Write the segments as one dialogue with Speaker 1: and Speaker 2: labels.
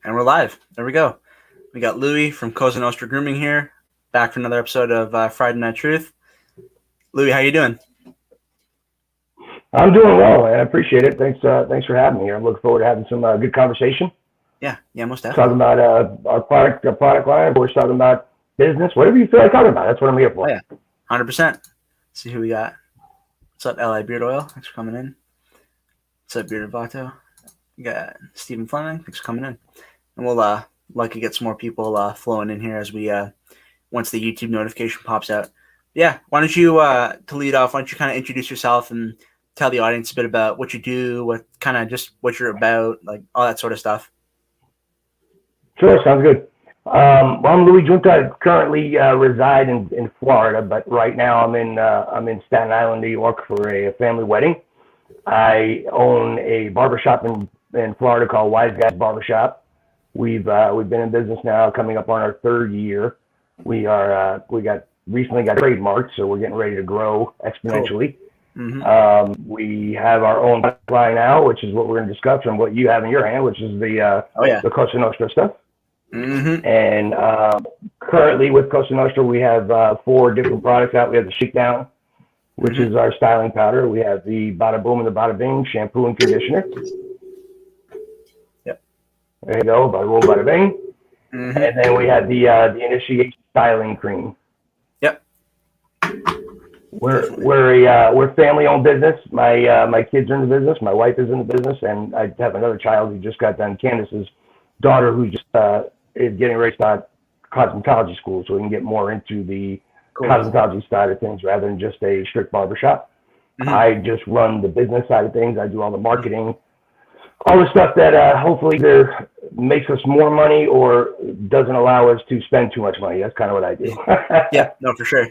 Speaker 1: And we're live. There we go. We got Louie from Cosa Nostra Grooming here, back for another episode of Friday Night Truth. Louie, how you doing?
Speaker 2: I'm doing well, and I appreciate it. Thanks for having me here. I'm looking forward to having some good conversation.
Speaker 1: Yeah, most definitely.
Speaker 2: Talking about our product line. We're talking about business, whatever you feel like talking about. That's what I'm here for.
Speaker 1: Oh, yeah, 100%. See who we got. What's up, LI Beard Oil? Thanks for coming in. What's up, Bearded Vato? We got Stephen Fleming. Thanks for coming in. And we'll likely get some more people flowing in here as we once the YouTube notification pops out. Yeah, why don't you to lead off? Why don't you kind of introduce yourself and tell the audience a bit about what you do, what kind of just what you're about, like all that sort of stuff.
Speaker 2: Sure, sounds good. Well, I'm Louie Giunta. I currently reside in Florida, but right now I'm in Staten Island, New York for a family wedding. I own a barbershop in Florida called Wise Guys Barbershop. We've been in business now, coming up on our third year. We recently got trademarked, so we're getting ready to grow exponentially. Cool. Mm-hmm. We have our own line now, which is what we're going to discuss, and what you have in your hand, which is the Cosa Nostra stuff.
Speaker 1: Mm-hmm.
Speaker 2: And currently with Cosa Nostra, we have 4 different products out. We have the Sitdown, which is our styling powder. We have the Bada Boom and the Bada Bing shampoo and conditioner.
Speaker 1: Yep.
Speaker 2: There you go, Bada Boom, Bada Bing.
Speaker 1: Mm-hmm.
Speaker 2: And then we have the Initiation styling cream.
Speaker 1: Yep.
Speaker 2: We're family-owned business. My kids are in the business. My wife is in the business, and I have another child who just got done. Candace's daughter, who just is getting ready to start cosmetology school, so we can get more into the cosmetology side of things rather than just a strict barbershop. Mm-hmm. I just run the business side of things. I do all the marketing, all the stuff that hopefully either makes us more money or doesn't allow us to spend too much money. That's kind of what I do.
Speaker 1: Yeah, no, for sure.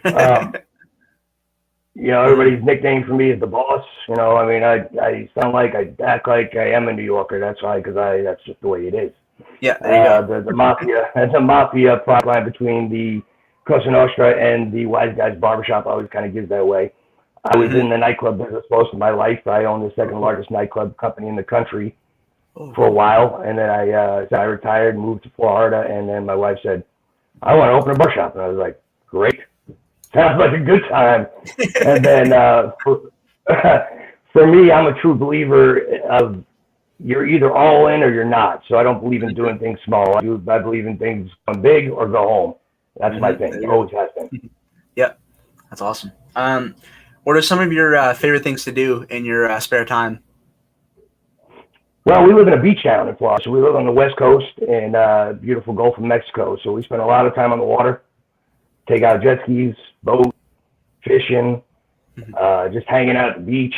Speaker 2: Everybody's nickname for me is the boss. I mean, I sound like, I act like I am a New Yorker. That's why, because that's just the way it is.
Speaker 1: Yeah, there you go.
Speaker 2: The mafia product line between the Cosa Nostra and the Wise Guys Barbershop always kind of gives that away. I was in the nightclub business most of my life. I own the second largest nightclub company in the country for a while, and then I retired and moved to Florida, and then my wife said, I want to open a barbershop, and I was like, great. Sounds like a good time. And then for me, I'm a true believer of you're either all in or you're not. So I don't believe in doing things small. I believe in things going big or go home. That's my thing. It always has been.
Speaker 1: Yep. That's awesome. What are some of your favorite things to do in your spare time?
Speaker 2: Well, we live in a beach town in Florida. So we live on the West Coast in beautiful Gulf of Mexico. So we spend a lot of time on the water. Take out jet skis, boat, fishing, just hanging out at the beach.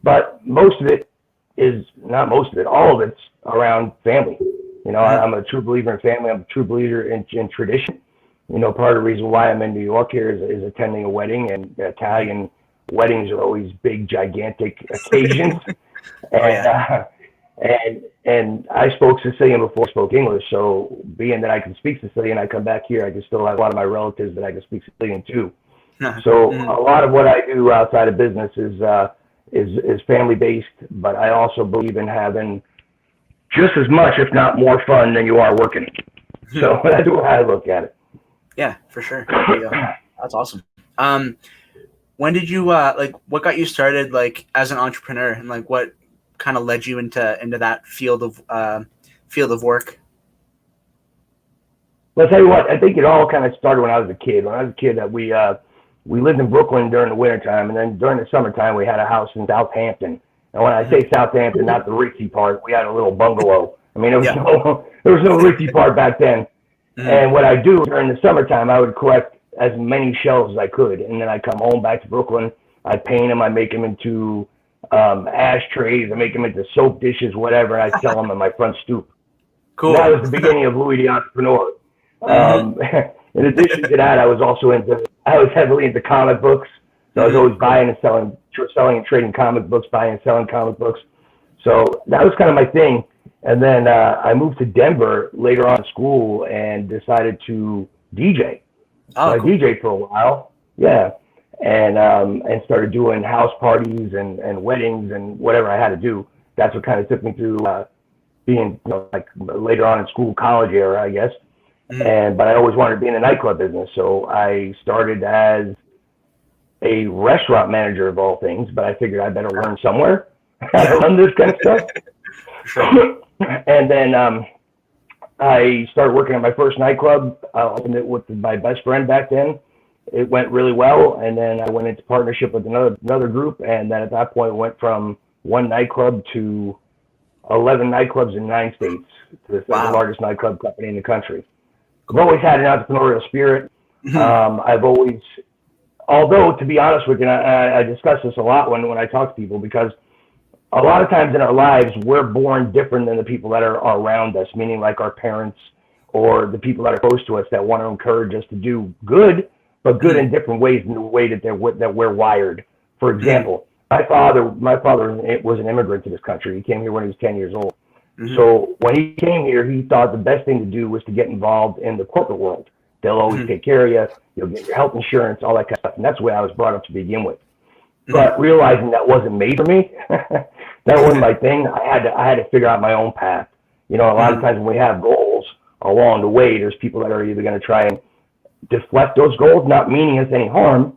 Speaker 2: But most of it is not most of it. All of it's around family. I'm a true believer in family. I'm a true believer in tradition. Part of the reason why I'm in New York here is attending a wedding, and Italian weddings are always big, gigantic occasions. And I spoke Sicilian before I spoke English, so being that I can speak Sicilian, I come back here, I can still have a lot of my relatives that I can speak Sicilian to. So a lot of what I do outside of business is family-based, but I also believe in having just as much, if not more fun than you are working. So that's the way I look at it.
Speaker 1: Yeah, for sure. There you go. That's awesome. When did you, what got you started, as an entrepreneur, and, what kind of led you into that field of work?
Speaker 2: Well, I'll tell you what, I think it all kind of started when I was a kid. When I was a kid, we lived in Brooklyn during the wintertime, and then during the summertime, we had a house in Southampton. And when I say Southampton, not the ritzy part, we had a little bungalow. I mean, there was no ritzy part back then. Mm-hmm. And what I do during the summertime, I would collect as many shelves as I could, and then I'd come home back to Brooklyn. I'd paint them. I'd make them into ashtrays. I make them into soap dishes, whatever. And I sell them on my front stoop. Cool. And that was the beginning of Louie the Entrepreneur. In addition to that, I was heavily into comic books. So I was always buying and selling and trading comic books, buying and selling comic books. So that was kind of my thing. And then I moved to Denver later on in school and decided to DJ. So I DJed for a while. Yeah. And started doing house parties and weddings and whatever I had to do. That's what kind of took me through being, like later on in school, college era, I guess. But I always wanted to be in the nightclub business. So I started as a restaurant manager of all things, but I figured I better learn somewhere how to run this kind of stuff. And then I started working at my first nightclub. I opened it with my best friend back then. It went really well, and then I went into partnership with another group, and then at that point went from one nightclub to 11 nightclubs in 9 states. To the second largest nightclub company in the country. I've always had an entrepreneurial spirit. I've always, although to be honest with you, I discuss this a lot when I talk to people, because a lot of times in our lives, we're born different than the people that are around us, meaning like our parents or the people that are close to us that want to encourage us to do good, but good in different ways, in the way that we're wired. For example, my father was an immigrant to this country. He came here when he was 10 years old. So when he came here, he thought the best thing to do was to get involved in the corporate world. They'll always take care of you. You'll get your health insurance, all that kind of stuff. And that's the way I was brought up to begin with. But realizing that wasn't made for me, that wasn't my thing. I had to figure out my own path. A lot of times when we have goals along the way, there's people that are either going to try and deflect those goals, not meaning us any harm,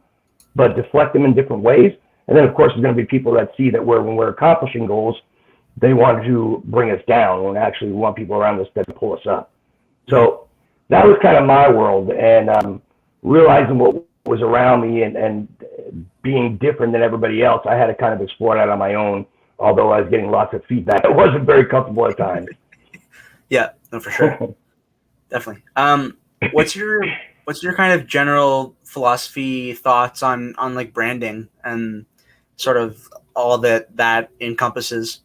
Speaker 2: but deflect them in different ways. And then, of course, there's going to be people that see that when we're accomplishing goals, they want to bring us down, when actually we want people around us that pull us up. So that was kind of my world, and realizing what was around me and being different than everybody else, I had to kind of explore that on my own, although I was getting lots of feedback. It wasn't very comfortable at times.
Speaker 1: Yeah, no, for sure. Definitely. What's your kind of general philosophy, thoughts on like branding and sort of all that encompasses?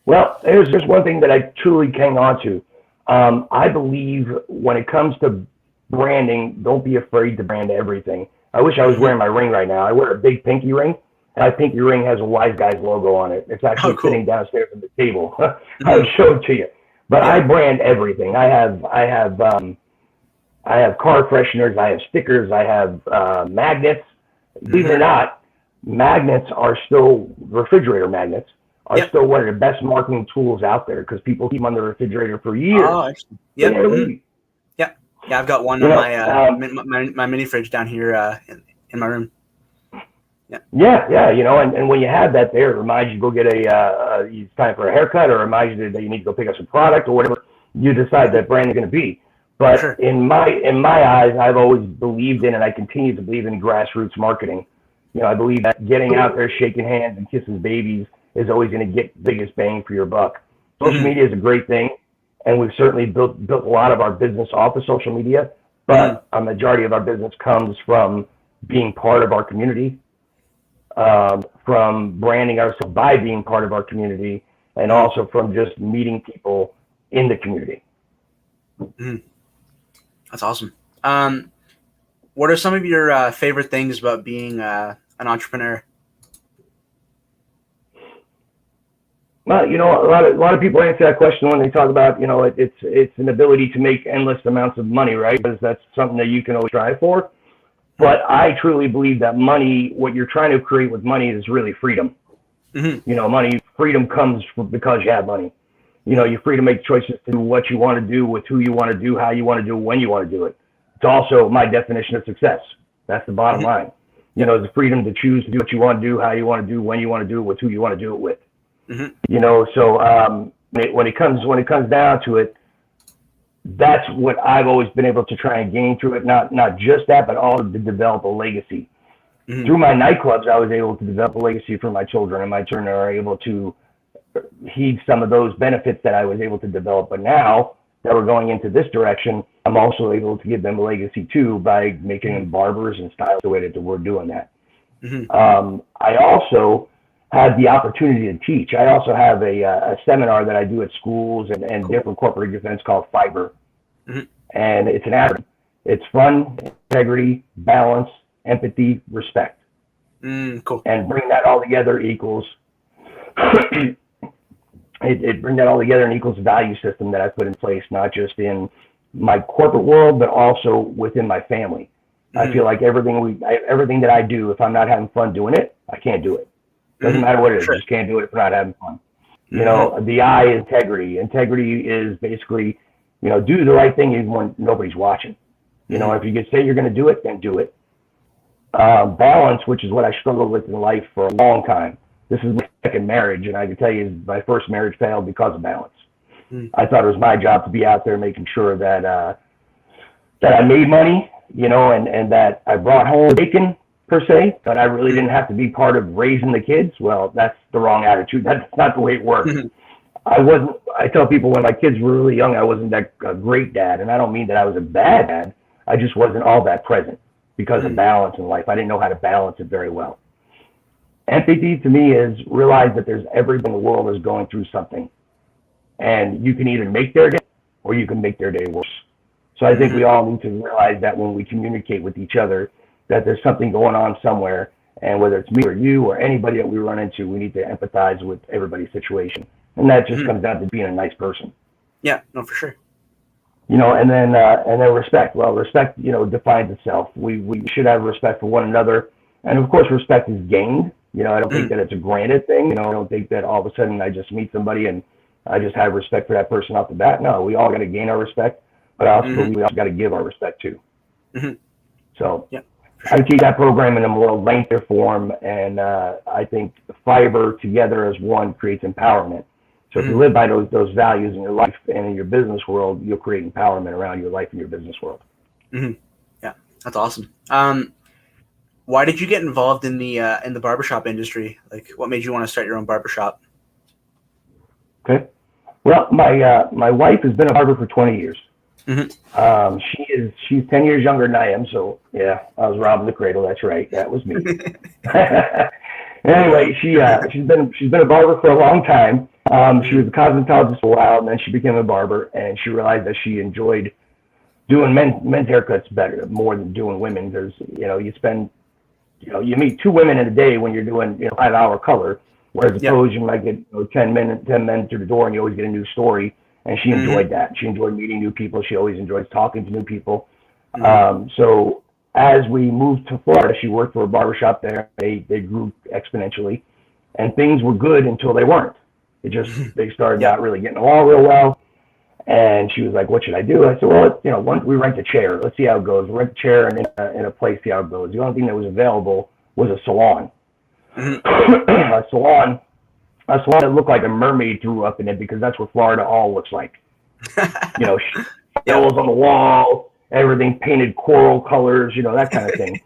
Speaker 2: Well, there's just one thing that I truly hang on to. I believe when it comes to branding, don't be afraid to brand everything. I wish I was wearing my ring right now. I wear a big pinky ring, and my pinky ring has a Wise Guys logo on it. It's actually sitting downstairs on the table. I would show it to you. But I brand everything. I have car fresheners. I have stickers. I have magnets. Believe it or not, magnets are still refrigerator magnets. Are still one of the best marketing tools out there, because people keep them on the refrigerator for years.
Speaker 1: Oh, actually. Yeah, I've got one on my mini fridge down here in my room.
Speaker 2: Yeah. And when you have that there, it reminds you to go get it's time for a haircut, or reminds you that you need to go pick up some product or whatever you decide that brand is going to be. But in my eyes, I've always believed in, and I continue to believe in, grassroots marketing. I believe that getting out there, shaking hands and kissing babies is always going to get the biggest bang for your buck. Social media is a great thing, and we've certainly built a lot of our business off of social media, but a majority of our business comes from being part of our community, from branding ourselves by being part of our community, and also from just meeting people in the community.
Speaker 1: That's awesome. What are some of your favorite things about being an entrepreneur?
Speaker 2: Well, a lot of people answer that question when they talk about, it's an ability to make endless amounts of money, right? Because that's something that you can always strive for. But I truly believe that money, what you're trying to create with money, is really freedom. Freedom comes because you have money. You're free to make choices to do what you want to do, with who you want to do, how you want to do it, when you want to do it. It's also my definition of success. That's the bottom line. The freedom to choose to do what you want to do, how you want to do, when you want to do it, with who you want to do it with. So when it comes down to it, that's what I've always been able to try and gain through it. Not just that, but also to develop a legacy. Through my nightclubs, I was able to develop a legacy for my children, and my children are able to heed some of those benefits that I was able to develop. But now that we're going into this direction, I'm also able to give them a legacy too, by making them barbers and stylists, the way that we're doing that. I also had the opportunity to teach. I also have a seminar that I do at schools and different corporate events called Fiber. And it's an acronym. It's fun, integrity, balance, empathy, respect.
Speaker 1: Cool.
Speaker 2: And bring that all together equals bring that all together and equals a value system that I put in place, not just in my corporate world, but also within my family. I feel like everything that I do, if I'm not having fun doing it, I can't do it. Doesn't matter what it is, I just can't do it if I'm not having fun. You know, the I, integrity. Integrity is basically, you know, do the right thing even when nobody's watching. You know, if you say you're going to do it, then do it. Balance, which is what I struggled with in life for a long time. This is my second marriage, and I can tell you my first marriage failed because of balance. I thought it was my job to be out there making sure that that I made money, you know, and that I brought home bacon per se, but I really didn't have to be part of raising the kids. Well, that's the wrong attitude. That's not the way it works. I tell people when my kids were really young, I wasn't that a great dad, and I don't mean that I was a bad dad. I just wasn't all that present because of balance in life. I didn't know how to balance it very well. Empathy to me is realize that there's everything in the world is going through something. And you can either make their day or you can make their day worse. So I think we all need to realize that when we communicate with each other, that there's something going on somewhere. And whether it's me or you or anybody that we run into, we need to empathize with everybody's situation. And that just comes down to being a nice person.
Speaker 1: Yeah, no, for sure.
Speaker 2: You know, and then respect. Well, respect, you know, defines itself. We should have respect for one another. And of course, respect is gained. You know, I don't think that it's a granted thing. You know, I don't think that all of a sudden I just meet somebody and I just have respect for that person off the bat. No, we all got to gain our respect, but also we also got to give our respect too. So
Speaker 1: yeah,
Speaker 2: I keep that program in a more lengthier form, and I think fiber together as one creates empowerment. So if you live by those values in your life and in your business world, you'll create empowerment around your life and your business world.
Speaker 1: Yeah, that's awesome. Why did you get involved in the barbershop industry? Like, what made you want to start your own barbershop?
Speaker 2: Okay. Well, my wife has been a barber for 20 years. She's 10 years younger than I am. So yeah, I was robbing the cradle. That's right. That was me. Anyway, she's been a barber for a long time. She was a cosmetologist for a while, and then she became a barber, and she realized that she enjoyed doing men's haircuts more than doing women. Because, you know, you meet 2 women in a day when you're doing, you know, 5-hour color. Whereas suppose you might get 10 men through the door and you always get a new story. And she enjoyed that. She enjoyed meeting new people. She always enjoys talking to new people. So as we moved to Florida, she worked for a barbershop there. They grew exponentially. And things were good until they weren't. They started not really getting along real well. And she was like, what should I do? I said, well, you know, we rent a chair. Let's see how it goes. We'll rent a chair and in a place, see how it goes. The only thing that was available was a salon. A salon that looked like a mermaid threw up in it, because that's what Florida all looks like. You know, shells on the wall, everything painted coral colors, you know, that kind of thing.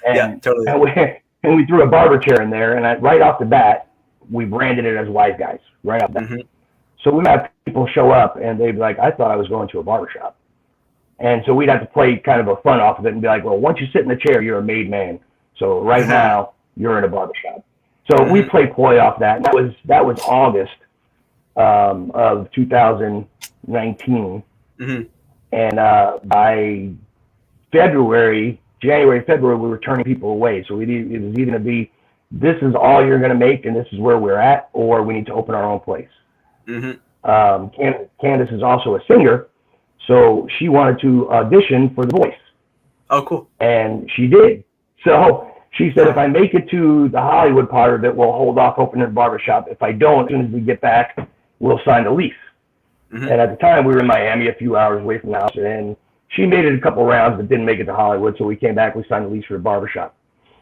Speaker 2: And,
Speaker 1: yeah, totally.
Speaker 2: And we threw a barber chair in there, and right off the bat, we branded it as Wise Guys, right off the bat. So we'd have people show up, and they'd be like, I thought I was going to a barbershop. And so we'd have to play kind of a fun off of it and be like, well, once you sit in the chair, you're a made man. So right now, you're in a barbershop. So we played coy off that. And that was August of 2019. And by January, February, we were turning people away. So it was either going to be, this is all you're going to make and this is where we're at, or we need to open our own place. Candace is also a singer, so she wanted to audition for The Voice.
Speaker 1: Oh, cool.
Speaker 2: And she did. So she said, if I make it to the Hollywood part of it, we'll hold off opening a barbershop. If I don't, as soon as we get back, we'll sign the lease. And at the time, we were in Miami, a few hours away from the house, and she made it a couple rounds, but didn't make it to Hollywood. So we came back, we signed the lease for the barbershop.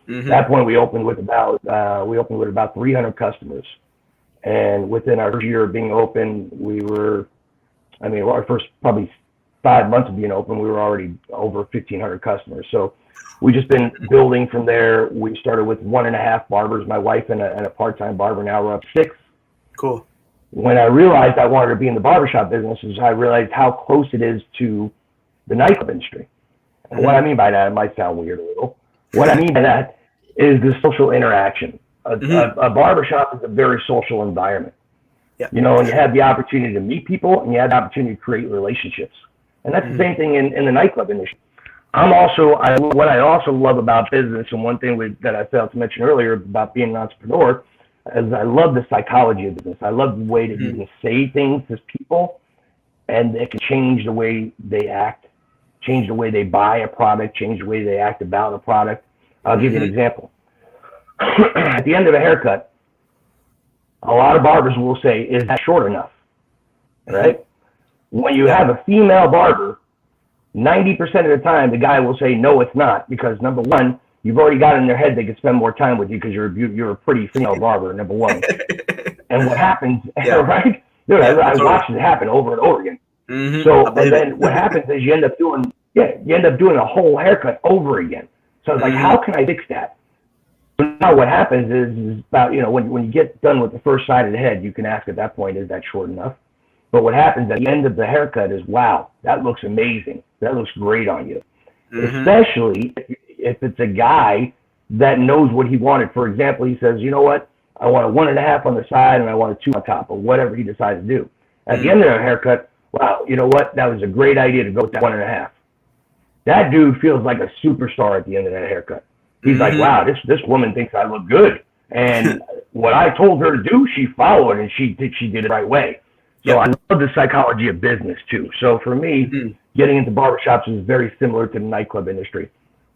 Speaker 2: At that point, we opened with about 300 customers. And within our first year of being open, our first probably 5 months of being open, we were already over 1,500 customers. So we just been building from there. We started with 1.5 barbers, my wife and a part-time barber. Now we're up to 6.
Speaker 1: Cool.
Speaker 2: When I realized I wanted to be in the barbershop business, I realized how close it is to the nightclub industry. And what I mean by that, it might sound weird a little. What I mean by that is the social interaction. A barbershop is a very social environment. You know, and you have the opportunity to meet people, and you have the opportunity to create relationships. And that's the same thing in the nightclub industry. What I also love about business, and one thing that I failed to mention earlier about being an entrepreneur, is I love the psychology of business. I love the way that you can say things to people, and it can change the way they act, change the way they buy a product, change the way they act about a product. I'll give you an example. At the end of a haircut, a lot of barbers will say, is that short enough? Right? When you have a female barber, 90% of the time, the guy will say, no, it's not. Because number one, you've already got in their head they could spend more time with you because you're a pretty female barber, number one. And what happens, right? Dude, I watched it happen over and over again. So, and then what happens is you end up doing a whole haircut over again. So it's like, how can I fix that? So now what happens is about, when you get done with the first side of the head, you can ask at that point, is that short enough? But what happens at the end of the haircut is, wow, that looks amazing. That looks great on you. Especially if it's a guy that knows what he wanted. For example, he says, you know what? I want a 1.5 on the side and I want a 2 on top, or whatever he decides to do. At the end of the haircut, wow, you know what? That was a great idea to go with that 1.5. That dude feels like a superstar at the end of that haircut. He's like, wow, this woman thinks I look good. And what I told her to do, she followed, and she did it the right way. So I love the psychology of business too. So for me, getting into barbershops is very similar to the nightclub industry.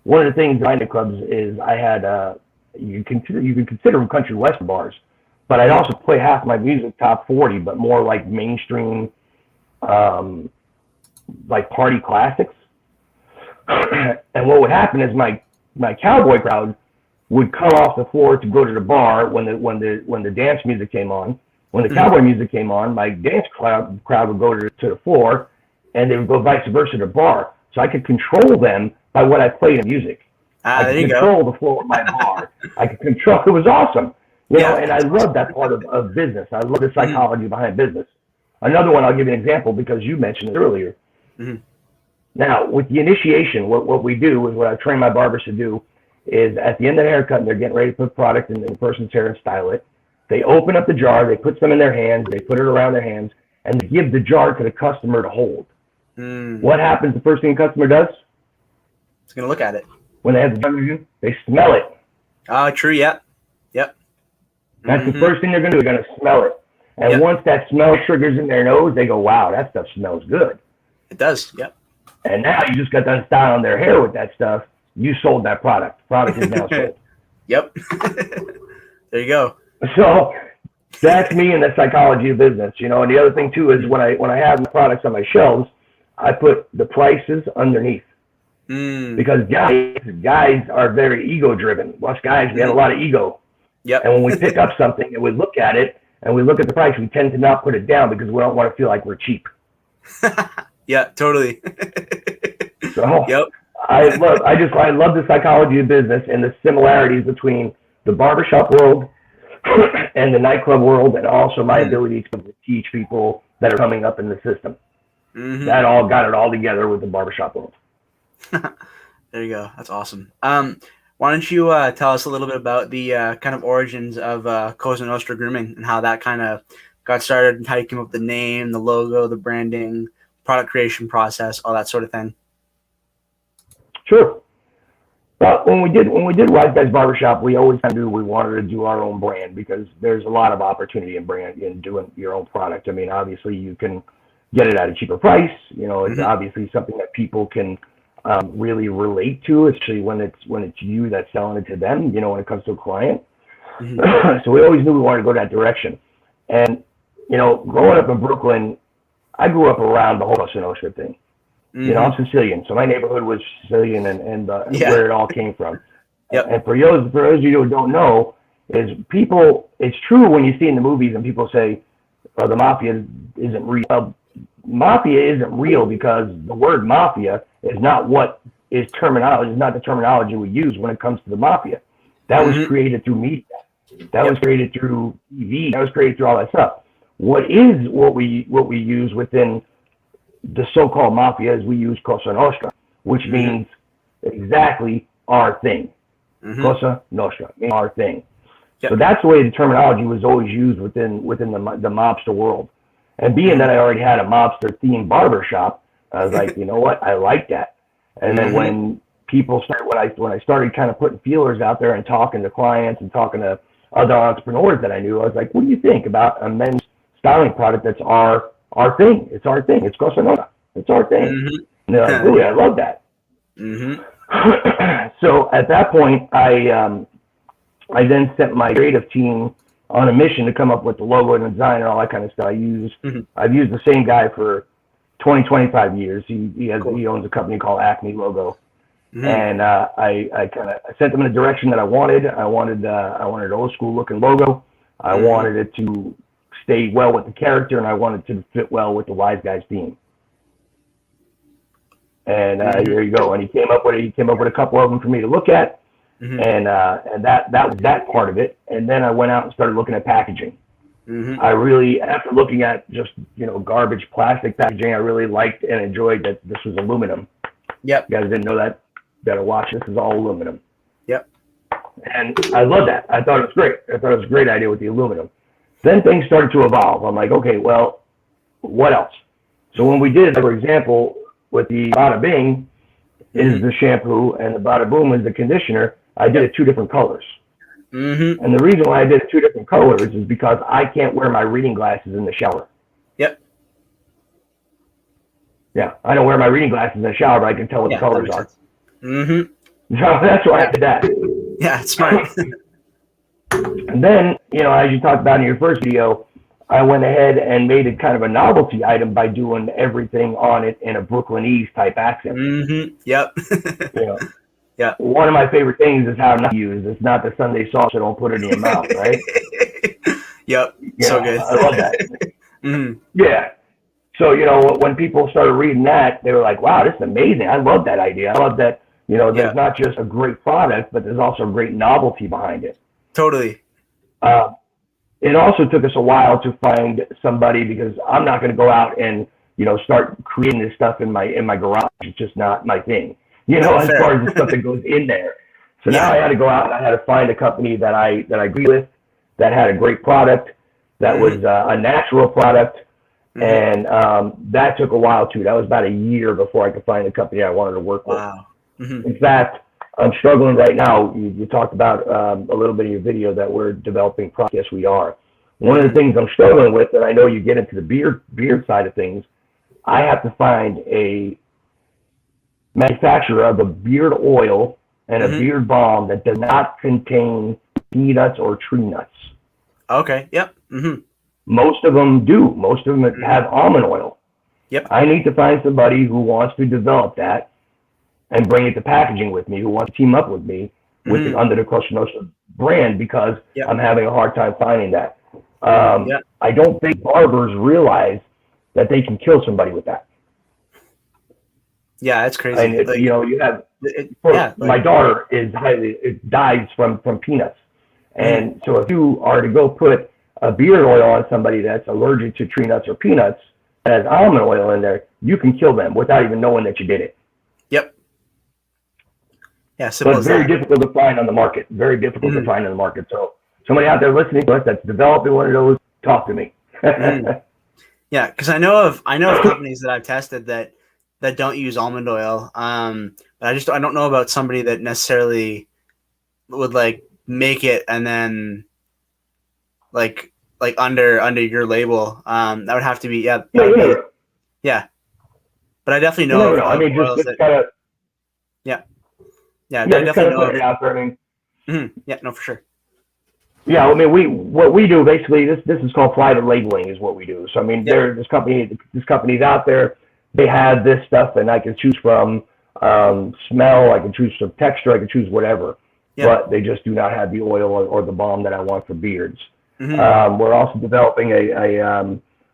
Speaker 2: One of the things in nightclubs is I had you can consider them country western bars, but I'd also play half my music top 40, but more like mainstream, like party classics. And what would happen is my cowboy crowd would come off the floor to go to the bar when the dance music came on. When the cowboy music came on, my dance crowd would go to the floor, and they would go vice versa to the bar. So I could control them by what I played in music. I could control the flow of my bar. I could control. It was awesome, and I love that part of business. I love the psychology behind business. Another one, I'll give you an example because you mentioned it earlier. Now, with the initiation, what we do is what I train my barbers to do is at the end of the haircut, and they're getting ready to put product in the person's hair and style it. They open up the jar, they put some in their hands, they put it around their hands, and they give the jar to the customer to hold. What happens the first thing the customer does?
Speaker 1: It's going to look at it.
Speaker 2: When they have the jar review, they smell it.
Speaker 1: True, yep.
Speaker 2: That's the first thing they're going to do. They're going to smell it. And once that smell triggers in their nose, they go, wow, that stuff smells good.
Speaker 1: It does, yep.
Speaker 2: And now you just got done styling their hair with that stuff. You sold that product. Product is now sold.
Speaker 1: Yep. There you go.
Speaker 2: So that's me and the psychology of business, And the other thing too is when I have the products on my shelves, I put the prices underneath because guys are very ego driven. Us guys, we have a lot of ego. Yep. And when we pick up something and we look at it and we look at the price, we tend to not put it down because we don't want to feel like we're cheap.
Speaker 1: Yeah, totally.
Speaker 2: So I love the psychology of business and the similarities between the barbershop world and the nightclub world, and also my ability to teach people that are coming up in the system. That all got it all together with the barbershop world.
Speaker 1: There you go. That's awesome. Why don't you tell us a little bit about the kind of origins of Cosa Nostra Grooming and how that kind of got started and how you came up with the name, the logo, the branding, product creation process, all that sort of thing.
Speaker 2: Sure. Well, when we did Wise Guys Barbershop, we always knew we wanted to do our own brand because there's a lot of opportunity in doing your own product. I mean, obviously you can get it at a cheaper price. It's obviously something that people can really relate to, especially when it's you that's selling it to them. When it comes to a client. So we always knew we wanted to go that direction. And growing up in Brooklyn, I grew up around the whole Cosa Nostra thing. I'm Sicilian, so my neighborhood was Sicilian and where it all came from. And for those of you who don't know, it's true when you see in the movies and people say, the mafia isn't real. Mafia isn't real because the word mafia is not what is terminology, is not the terminology we use when it comes to the mafia. That was created through media. That was created through TV. That was created through all that stuff. What we use within the so-called mafia is we use Cosa Nostra, which means exactly our thing. Cosa Nostra, our thing. So that's the way the terminology was always used within the mobster world. And being that I already had a mobster themed barbershop, I was like, you know what, I like that. And then when I started kind of putting feelers out there and talking to clients and talking to other entrepreneurs that I knew, I was like, what do you think about a men's styling product that's our thing? It's our thing. It's Cosa Nostra. It's our thing. And they're like, really, I love that. So at that point, I then sent my creative team on a mission to come up with the logo and the design and all that kind of stuff. I've used the same guy for 25 years. He owns a company called Acme Logo. And I kind of sent them in the direction that I wanted. I wanted an old school looking logo. I wanted it to stay well with the character, and I wanted it to fit well with the Wise Guys theme. And here you go. And he came up with a couple of them for me to look at, and that was that part of it. And then I went out and started looking at packaging. I really, after looking at just garbage plastic packaging, I really liked and enjoyed that this was aluminum.
Speaker 1: Yep.
Speaker 2: You guys didn't know that? Better watch. This is all aluminum.
Speaker 1: Yep.
Speaker 2: And I love that. I thought it was great. I thought it was a great idea with the aluminum. Then things started to evolve. I'm like, okay, well, what else? So when we did, for example, with the Bada Bing is the shampoo and the Bada Boom is the conditioner, I did it 2 different colors. And the reason why I did it 2 different colors is because I can't wear my reading glasses in the shower.
Speaker 1: Yep.
Speaker 2: Yeah, I don't wear my reading glasses in the shower, but I can tell what the colors are. So that's why I did that.
Speaker 1: Yeah, it's smart.
Speaker 2: And then, as you talked about in your first video, I went ahead and made it kind of a novelty item by doing everything on it in a Brooklynese type accent.
Speaker 1: Yep. Yeah.
Speaker 2: One of my favorite things is how not to use. It's not the Sunday sauce, so don't put it in your mouth, right?
Speaker 1: Yep. So good.
Speaker 2: I love that. Yeah. So, when people started reading that, they were like, wow, this is amazing. I love that idea. I love that, there's not just a great product, but there's also a great novelty behind it.
Speaker 1: Totally.
Speaker 2: It also took us a while to find somebody, because I'm not going to go out and, start creating this stuff in my garage. It's just not my thing, as far as the stuff that goes in there. So now I had to go out and I had to find a company that I agree with, that had a great product, that was a natural product. And that took a while too. That was about a year before I could find the company I wanted to work with.
Speaker 1: Wow.
Speaker 2: In fact, I'm struggling right now. You talked about a little bit in your video that we're developing products. Yes, we are. One of the things I'm struggling with, and I know you get into the beard side of things, I have to find a manufacturer of a beard oil and a beard balm that does not contain peanuts or tree nuts.
Speaker 1: Okay. Yep.
Speaker 2: Most of them do. Most of them have almond oil.
Speaker 1: Yep.
Speaker 2: I need to find somebody who wants to develop that and bring it to packaging with me, who wants to team up with me under the Cosa Nostra brand, because I'm having a hard time finding that. I don't think barbers realize that they can kill somebody with that.
Speaker 1: Yeah, it's crazy.
Speaker 2: And you have my daughter dies from peanuts, and so if you are to go put a beard oil on somebody that's allergic to tree nuts or peanuts and has almond oil in there, you can kill them without even knowing that you did it.
Speaker 1: Yep. Yeah,
Speaker 2: so it's very difficult to find on the market. Very difficult to find on the market. So somebody out there listening to us that's developing one of those, talk to me.
Speaker 1: Yeah, because I know of companies that I've tested that don't use almond oil. But I don't know about somebody that necessarily would make it and then like under your label. That would have to be yeah. But I definitely know.
Speaker 2: I mean, just kind of.
Speaker 1: Yeah, I definitely know.
Speaker 2: It out there. I mean,
Speaker 1: yeah, no, for sure.
Speaker 2: Yeah, I mean, what we do basically, this is called private labeling, is what we do. So I mean, this company's out there. They have this stuff, and I can choose from smell. I can choose from texture. I can choose whatever. But they just do not have the oil or the balm that I want for beards. We're also developing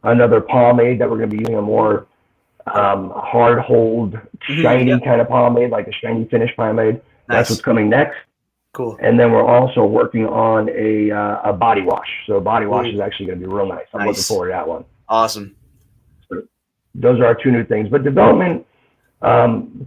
Speaker 2: another pomade that we're going to be using, a more hard hold, shiny kind of pomade, like a shiny finish pomade. That's what's coming next.
Speaker 1: Cool.
Speaker 2: And then we're also working on a body wash. So a body wash is actually going to be real nice. I'm looking forward to that one.
Speaker 1: Awesome.
Speaker 2: So those are our 2 new things. But development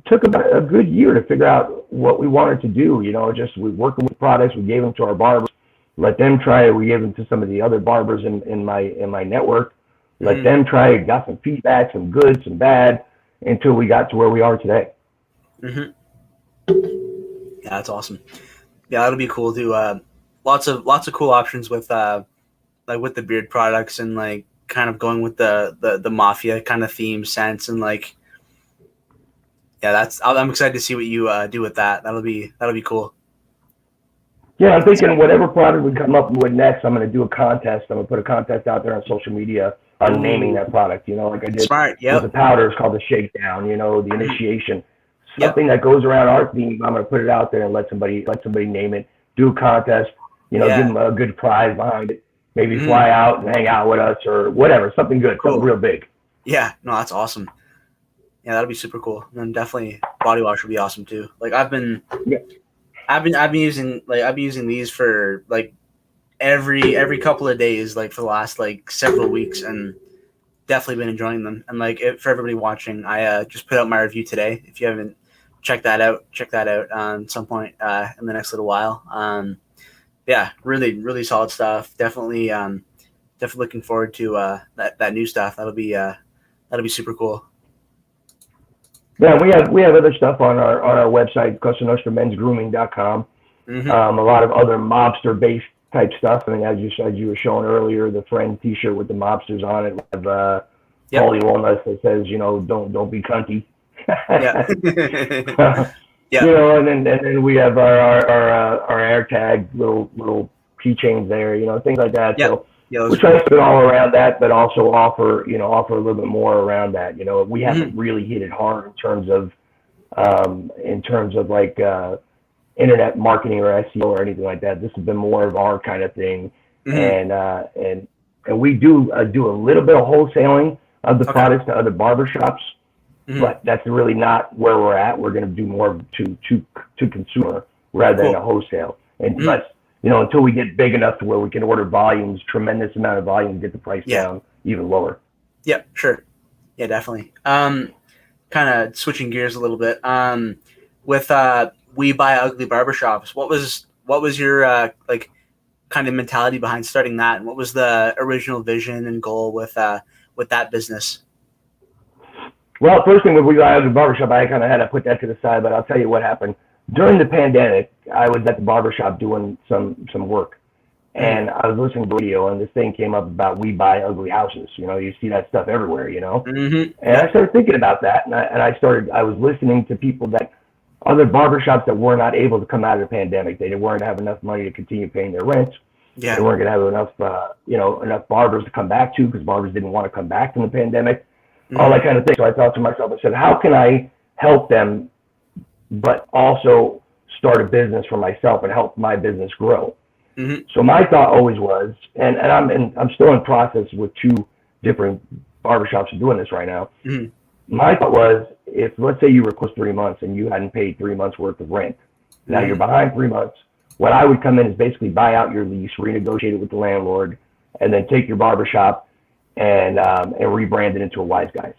Speaker 2: took about a good year to figure out what we wanted to do. We're working with products. We gave them to our barbers. Let them try it. We gave them to some of the other barbers in my network. Let them try it. Got some feedback, some good, some bad, until we got to where we are today.
Speaker 1: Yeah, that's awesome. Yeah, that'll be cool too. Lots of cool options with with the beard products, and kind of going with the mafia kind of theme sense, and I'm excited to see what you do with that. That'll be cool.
Speaker 2: Yeah, I'm thinking whatever product we come up with next, I'm going to do a contest. I'm going to put a contest out there on social media on naming
Speaker 1: Ooh,
Speaker 2: that product. Like I did
Speaker 1: smart.
Speaker 2: with the
Speaker 1: Yep.
Speaker 2: powders called the shakedown. The
Speaker 1: Mhm.
Speaker 2: initiation,
Speaker 1: Yep.
Speaker 2: something that goes around our theme. I'm going to put it out there and let somebody name it. Do a contest. Give
Speaker 1: Yeah.
Speaker 2: them a good prize behind it. Maybe
Speaker 1: Mhm.
Speaker 2: fly out and hang out with us or whatever. Something good. Something
Speaker 1: Cool.
Speaker 2: real big.
Speaker 1: Yeah. No, that's awesome. Yeah, that'd be super cool. And then definitely body wash would be awesome too. Like
Speaker 2: Yeah.
Speaker 1: I've been using these for like every couple of days, like for the last like several weeks, and definitely been enjoying them. And like for everybody watching, I just put out my review today. If you haven't check that out some point in the next little while. Yeah, really solid stuff. Definitely looking forward to that new stuff. That'll be super cool.
Speaker 2: Yeah, we have other stuff on our website, Cosa Nostra Grooming.com.
Speaker 1: Mm-hmm.
Speaker 2: A lot of other mobster based type stuff. I mean, as you were showing earlier, the friend T-shirt with the mobsters on it, with
Speaker 1: Yep.
Speaker 2: Paulie Walnuts that says, don't be cunty.
Speaker 1: Yeah. Yeah.
Speaker 2: And then we have our air tag little keychains there, things like that.
Speaker 1: Yep.
Speaker 2: So
Speaker 1: Yeah. Those
Speaker 2: we
Speaker 1: are
Speaker 2: try
Speaker 1: cool.
Speaker 2: to fit all around that, but also offer a little bit more around that. We haven't
Speaker 1: Mm-hmm.
Speaker 2: really hit it hard in terms of like internet marketing or SEO or anything like that. This has been more of our kind of thing,
Speaker 1: Mm-hmm.
Speaker 2: and we do a little bit of wholesaling of the
Speaker 1: Okay.
Speaker 2: products to other barbershops,
Speaker 1: Mm-hmm.
Speaker 2: but that's really not where we're at. We're going to do more to consumer rather than
Speaker 1: Cool.
Speaker 2: a wholesale, and
Speaker 1: Mm-hmm.
Speaker 2: but until we get big enough to where we can order volumes, tremendous amount of volume, get the price
Speaker 1: Yeah.
Speaker 2: down even lower.
Speaker 1: Yep. Sure. Yeah. Definitely. Kind of switching gears a little bit. With We Buy Ugly barbershops. What was your like kind of mentality behind starting that, and what was the original vision and goal with that business?
Speaker 2: Well, first thing when we got out of the barbershop, I kind of had to put that to the side, but I'll tell you what happened. During the pandemic, I was at the barbershop doing some work,
Speaker 1: Mm-hmm.
Speaker 2: and I was listening to radio, and this thing came up about we buy ugly houses. You see that stuff everywhere,
Speaker 1: Mm-hmm.
Speaker 2: And I started thinking about that, and I was listening to people that other barbershops that were not able to come out of the pandemic. They weren't have enough money to continue paying their rent.
Speaker 1: Yeah.
Speaker 2: They weren't going to have enough barbers to come back to because barbers didn't want to come back from the pandemic. All
Speaker 1: Mm-hmm.
Speaker 2: that kind of thing. So I thought to myself, I said, how can I help them, but also start a business for myself and help my business grow?
Speaker 1: Mm-hmm.
Speaker 2: So my thought always was, and I'm still in process with two different barbershops doing this right now.
Speaker 1: Mm-hmm.
Speaker 2: My thought was, if let's say you were closed 3 months and you hadn't paid 3 months worth of rent, now
Speaker 1: Mm-hmm.
Speaker 2: you're behind 3 months. What I would come in is basically buy out your lease, renegotiate it with the landlord, and then take your barbershop and rebrand it into a Wise Guys.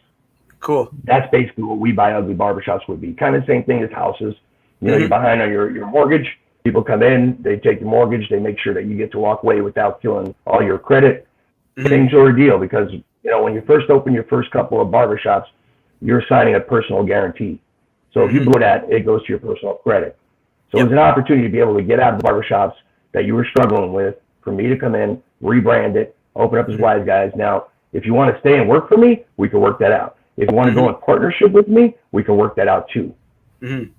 Speaker 1: Cool.
Speaker 2: That's basically what We Buy Ugly barbershops would be. Kind of the same thing as houses.
Speaker 1: Mm-hmm.
Speaker 2: You're behind on your mortgage. People come in, they take your mortgage, they make sure that you get to walk away without killing all your credit.
Speaker 1: Mm-hmm.
Speaker 2: Same sort of deal because when you first open your first couple of barbershops, you're signing a personal guarantee. So if you blow that, it goes to your personal credit. So
Speaker 1: Yep.
Speaker 2: it was an opportunity to be able to get out of the barbershops that you were struggling with, for me to come in, rebrand it, open up as
Speaker 1: Mm-hmm.
Speaker 2: Wise Guys. Now, if you want to stay and work for me, we can work that out. If you want to go in partnership with me, we can work that out too.
Speaker 1: Mm-hmm.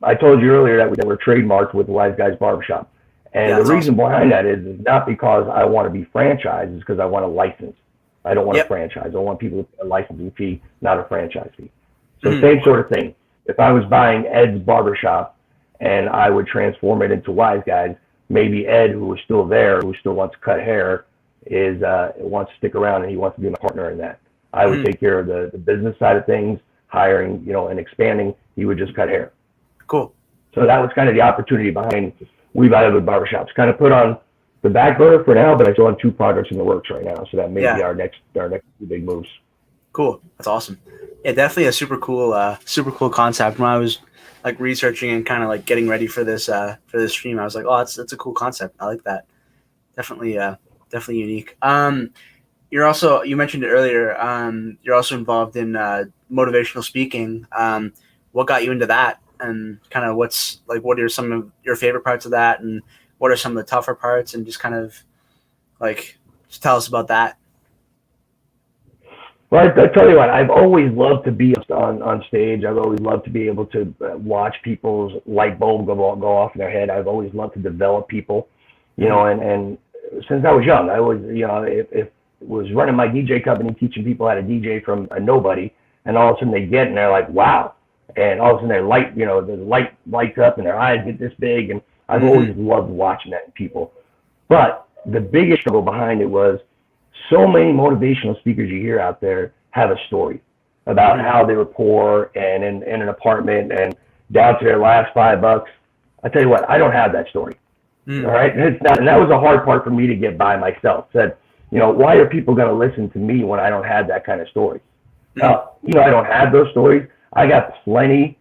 Speaker 2: I told you earlier that we're trademarked with the Wise Guys Barbershop. And
Speaker 1: Yeah,
Speaker 2: the
Speaker 1: that's
Speaker 2: reason
Speaker 1: awesome.
Speaker 2: behind that is not because I want to be franchised, it's because I want a license. I don't want
Speaker 1: Yep.
Speaker 2: a franchise. I want people to pay a licensing fee, not a franchise fee. So
Speaker 1: Mhm.
Speaker 2: same sort of thing. If I was buying Ed's Barbershop and I would transform it into Wise Guys, maybe Ed, who is still there, who still wants to cut hair, wants to stick around and he wants to be my partner in that. I would
Speaker 1: Mhm.
Speaker 2: take care of the business side of things, hiring, and expanding. He would just cut hair.
Speaker 1: Cool.
Speaker 2: So that was kind of the opportunity behind We Buy Ugly Barbershops. Kind of put on the back burner for now, but I still have 2 projects in the works right now. So that may be
Speaker 1: Yeah.
Speaker 2: our next 2 big moves.
Speaker 1: Cool. That's awesome. Yeah, definitely a super cool concept. When I was like researching and kind of like getting ready for this stream, I was like, oh, that's a cool concept. I like that. Definitely definitely unique. You mentioned it earlier. You're also involved in motivational speaking. What got you into that, and kind of what are some of your favorite parts of that, and what are some of the tougher parts, and just kind of like just tell us about that.
Speaker 2: Well, I tell you what, I've always loved to be on stage. I've always loved to be able to watch people's light bulb go off in their head. I've always loved to develop people, you know, and since I was young, I was, you know, if was running my DJ company, teaching people how to DJ from a nobody, and all of a sudden they get and they're like, wow, and all of a sudden their light, you know, the light lights up and their eyes get this big, and I've always loved watching that in people. But the biggest struggle behind it was so many motivational speakers you hear out there have a story about how they were poor and in an apartment and down to their last $5. I tell you what, I don't have that story. All right, and it's not, and that was a hard part for me to get by myself. Said, you know, why are people going to listen to me when I don't have that kind of story? You know, I don't have those stories. I got plenty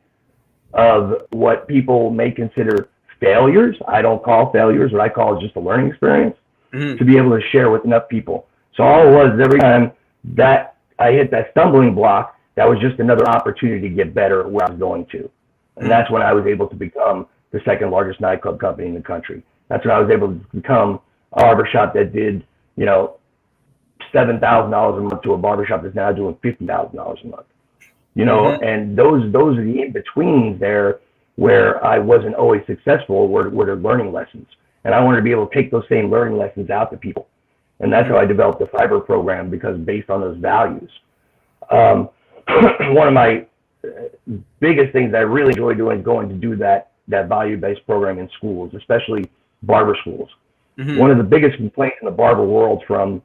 Speaker 2: of what people may consider failures. I don't call failures. What I call is just a learning experience to be able to share with enough people. So all it was, every time that I hit that stumbling block, that was just another opportunity to get better at where I was going to. And that's when I was able to become the second largest nightclub company in the country. That's when I was able to become a barbershop that did, you know, $7,000 a month to a barbershop that's now doing $50,000 a month. You know, and those are the in-betweens there where I wasn't always successful were the learning lessons. And I wanted to be able to take those same learning lessons out to people. And that's how I developed the fiber program, because based on those values. One of my biggest things that I really enjoy doing is going to do that value-based program in schools, especially barber schools. One of the biggest complaints in the barber world from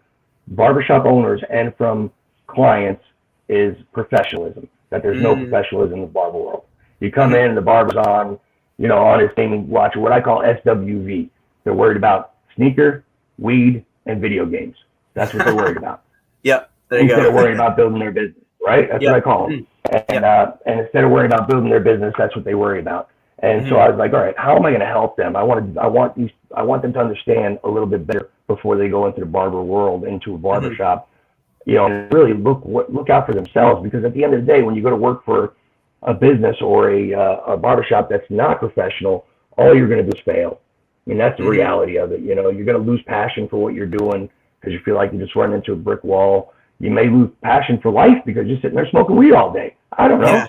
Speaker 2: barbershop owners and from clients is professionalism, that there's no professionalism in the barber world. You come in and the barber's on, you know, on his thing watching what I call SWV. They're worried about sneaker, weed, and video games. That's what they're worried about.
Speaker 1: Yep, there you go.
Speaker 2: Instead of worrying about building their business, right? That's what I call them. And instead of worrying about building their business, that's what they worry about. And so I was like, all right, how am I going to help them? I want them to understand a little bit better before they go into the barber world, into a barber shop, you know, and really look out for themselves. Because at the end of the day, when you go to work for a business or a barbershop that's not professional, all you're going to do is fail. I mean, that's the reality of it. You know, you're going to lose passion for what you're doing because you feel like you're just running into a brick wall. You may lose passion for life because you're sitting there smoking weed all day. I don't know.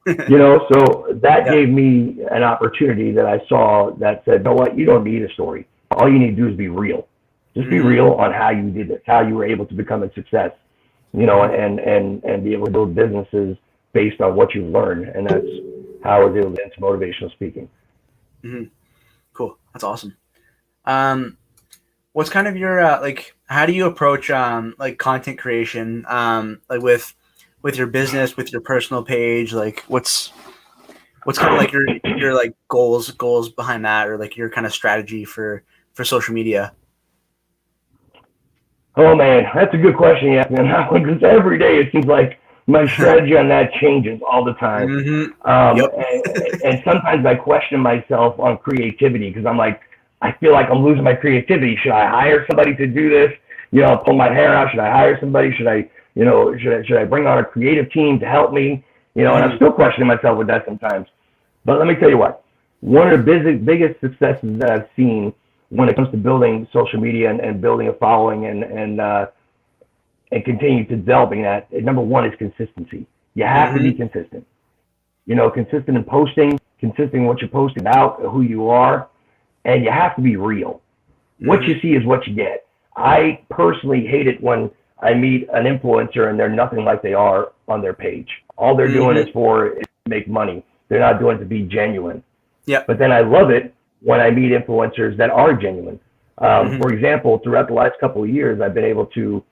Speaker 2: You know, so that gave me an opportunity that I saw that said, you know what, you don't need a story. All you need to do is be real. Just be real on how you did this, how you were able to become a success, you know, and be able to build businesses based on what you've learned. And that's how I was able to get into motivational speaking.
Speaker 1: Cool. That's awesome. What's kind of your, like, how do you approach, like, content creation, like with your business, with your personal page? Like, what's kind of like your like goals behind that, or like your kind of strategy for social media?
Speaker 2: Oh man, that's a good question you asked me on that one, because every day it seems like my strategy on that changes all the time. And sometimes I question myself on creativity, because I'm like, I feel like I'm losing my creativity. Should I hire somebody to do this? You know, pull my hair out. Should I hire somebody? Should I bring on a creative team to help me? You know, and I'm still questioning myself with that sometimes. But let me tell you what, one of the biggest successes that I've seen when it comes to building social media and building a following and continue to developing that, number one is consistency. You have to be consistent. You know, consistent in posting, consistent in what you're posting about, who you are, and you have to be real. What you see is what you get. I personally hate it when I meet an influencer and they're nothing like they are on their page. All they're doing is to make money. They're not doing it to be genuine. But then I love it when I meet influencers that are genuine. For example, throughout the last couple of years, I've been able to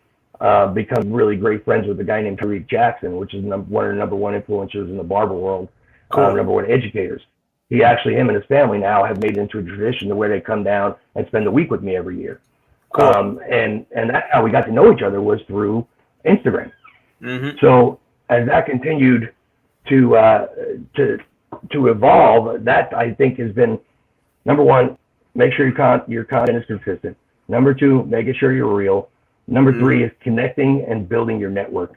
Speaker 2: become really great friends with a guy named Tariq Jackson, which is one of the number one influencers in the barber world, number one educators. Him and his family now have made it into a tradition to where they come down and spend a week with me every year. And that's how we got to know each other, was through Instagram. So as that continued to evolve, that I think has been, number one, make sure your content is consistent. Number two, making sure you're real. Number three is connecting and building your network.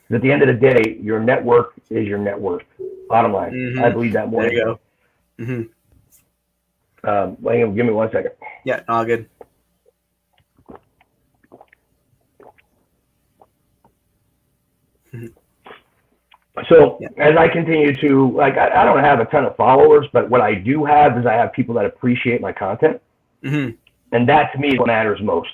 Speaker 2: Because at the end of the day, your network is your net worth. Bottom line, I believe that more.
Speaker 1: There you go.
Speaker 2: Give me 1 second.
Speaker 1: Yeah, all good.
Speaker 2: So as I continue to, like, I don't have a ton of followers, but what I do have is I have people that appreciate my content.
Speaker 1: Mm-hmm.
Speaker 2: And that to me is what matters most.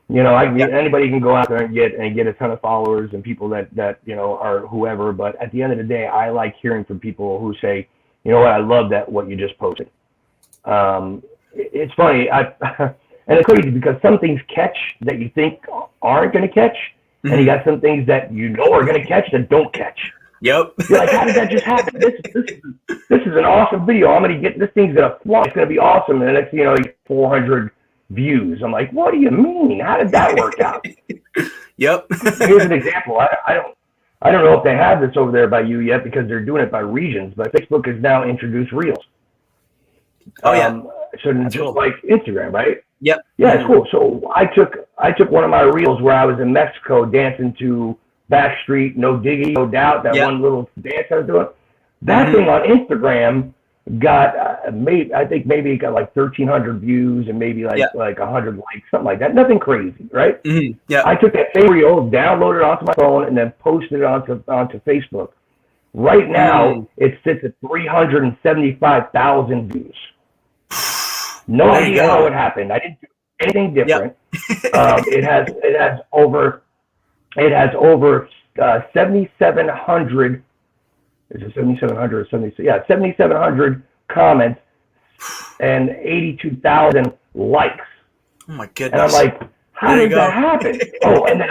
Speaker 2: You know, anybody can go out there and get a ton of followers and people that are whoever. But at the end of the day, I like hearing from people who say, you know what, I love what you just posted. It's funny, and it's crazy because some things catch that you think aren't going to catch, and you got some things that are going to catch that don't catch.
Speaker 1: Yep.
Speaker 2: You're like, how did that just happen? This is an awesome video. I'm going to get this thing's going to fly. It's going to be awesome. And the next thing you know, 400 views. I'm like, what do you mean? How did that work out?
Speaker 1: Yep.
Speaker 2: Here's an example. I don't know if they have this over there by you yet because they're doing it by regions, but Facebook has now introduced Reels.
Speaker 1: Oh yeah.
Speaker 2: So that's just cool. Like Instagram, right?
Speaker 1: Yep.
Speaker 2: Yeah, it's cool. So I took one of my reels where I was in Mexico dancing to Backstreet, No Diggity, No Doubt, that one little dance I was doing. That thing on Instagram got I think maybe it got like 1,300 views and maybe like 100 likes, something like that. Nothing crazy, right?
Speaker 1: Yeah.
Speaker 2: I took that same reel, downloaded it onto my phone, and then posted it onto Facebook. Right now, it sits at 375,000 views. No idea how it happened. I didn't do anything different. Yep. It has over 7,700. Is it 7,700 or 76? Yeah, 7,700 comments and 82,000 likes.
Speaker 1: Oh my goodness!
Speaker 2: And I'm like, how did that happen? Oh, and then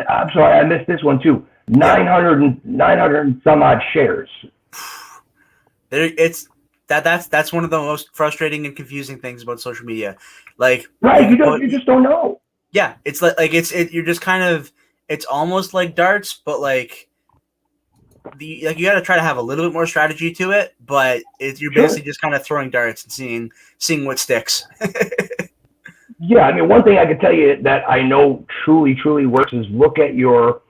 Speaker 2: I'm sorry, I missed this one too. 900 and some odd shares.
Speaker 1: That's one of the most frustrating and confusing things about social media. Like,
Speaker 2: right, you just don't know.
Speaker 1: Yeah, it's you're just kind of, it's almost like darts, but like you got to try to have a little bit more strategy to it, but you're basically just kind of throwing darts and seeing what sticks.
Speaker 2: Yeah, I mean, one thing I can tell you that I know truly works is look at your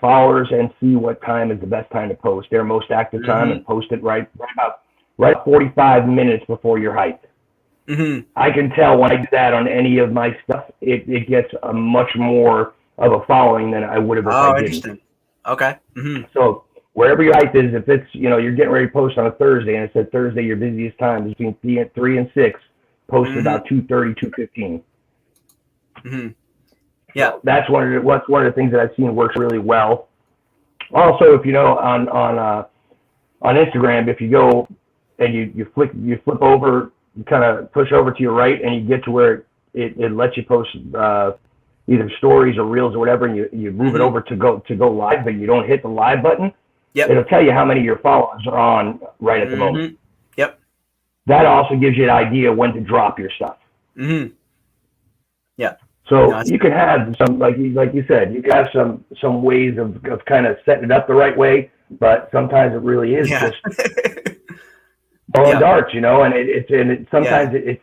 Speaker 2: followers and see what time is the best time to post their most active time, and post it right 45 minutes before your height. I can tell when I do that on any of my stuff, it gets a much more of a following than I would have if I didn't. Interesting.
Speaker 1: Okay.
Speaker 2: So wherever your height is, if it's, you're getting ready to post on a Thursday and it said Thursday your busiest time is between 3 and 6, post about 2:30, 2:15.
Speaker 1: Yeah,
Speaker 2: so that's one of the things that I've seen works really well. Also, if on Instagram, if you go and you flip over, you kind of push over to your right, and you get to where it lets you post either stories or reels or whatever, and you move it over to go live, but you don't hit the live button.
Speaker 1: Yep.
Speaker 2: It'll tell you how many of your followers are on right at the moment.
Speaker 1: Yep.
Speaker 2: That also gives you an idea when to drop your stuff.
Speaker 1: Yeah.
Speaker 2: So you can have some, like you said, you can have some ways of kind of setting it up the right way, but sometimes it really is just throwing darts, and sometimes it's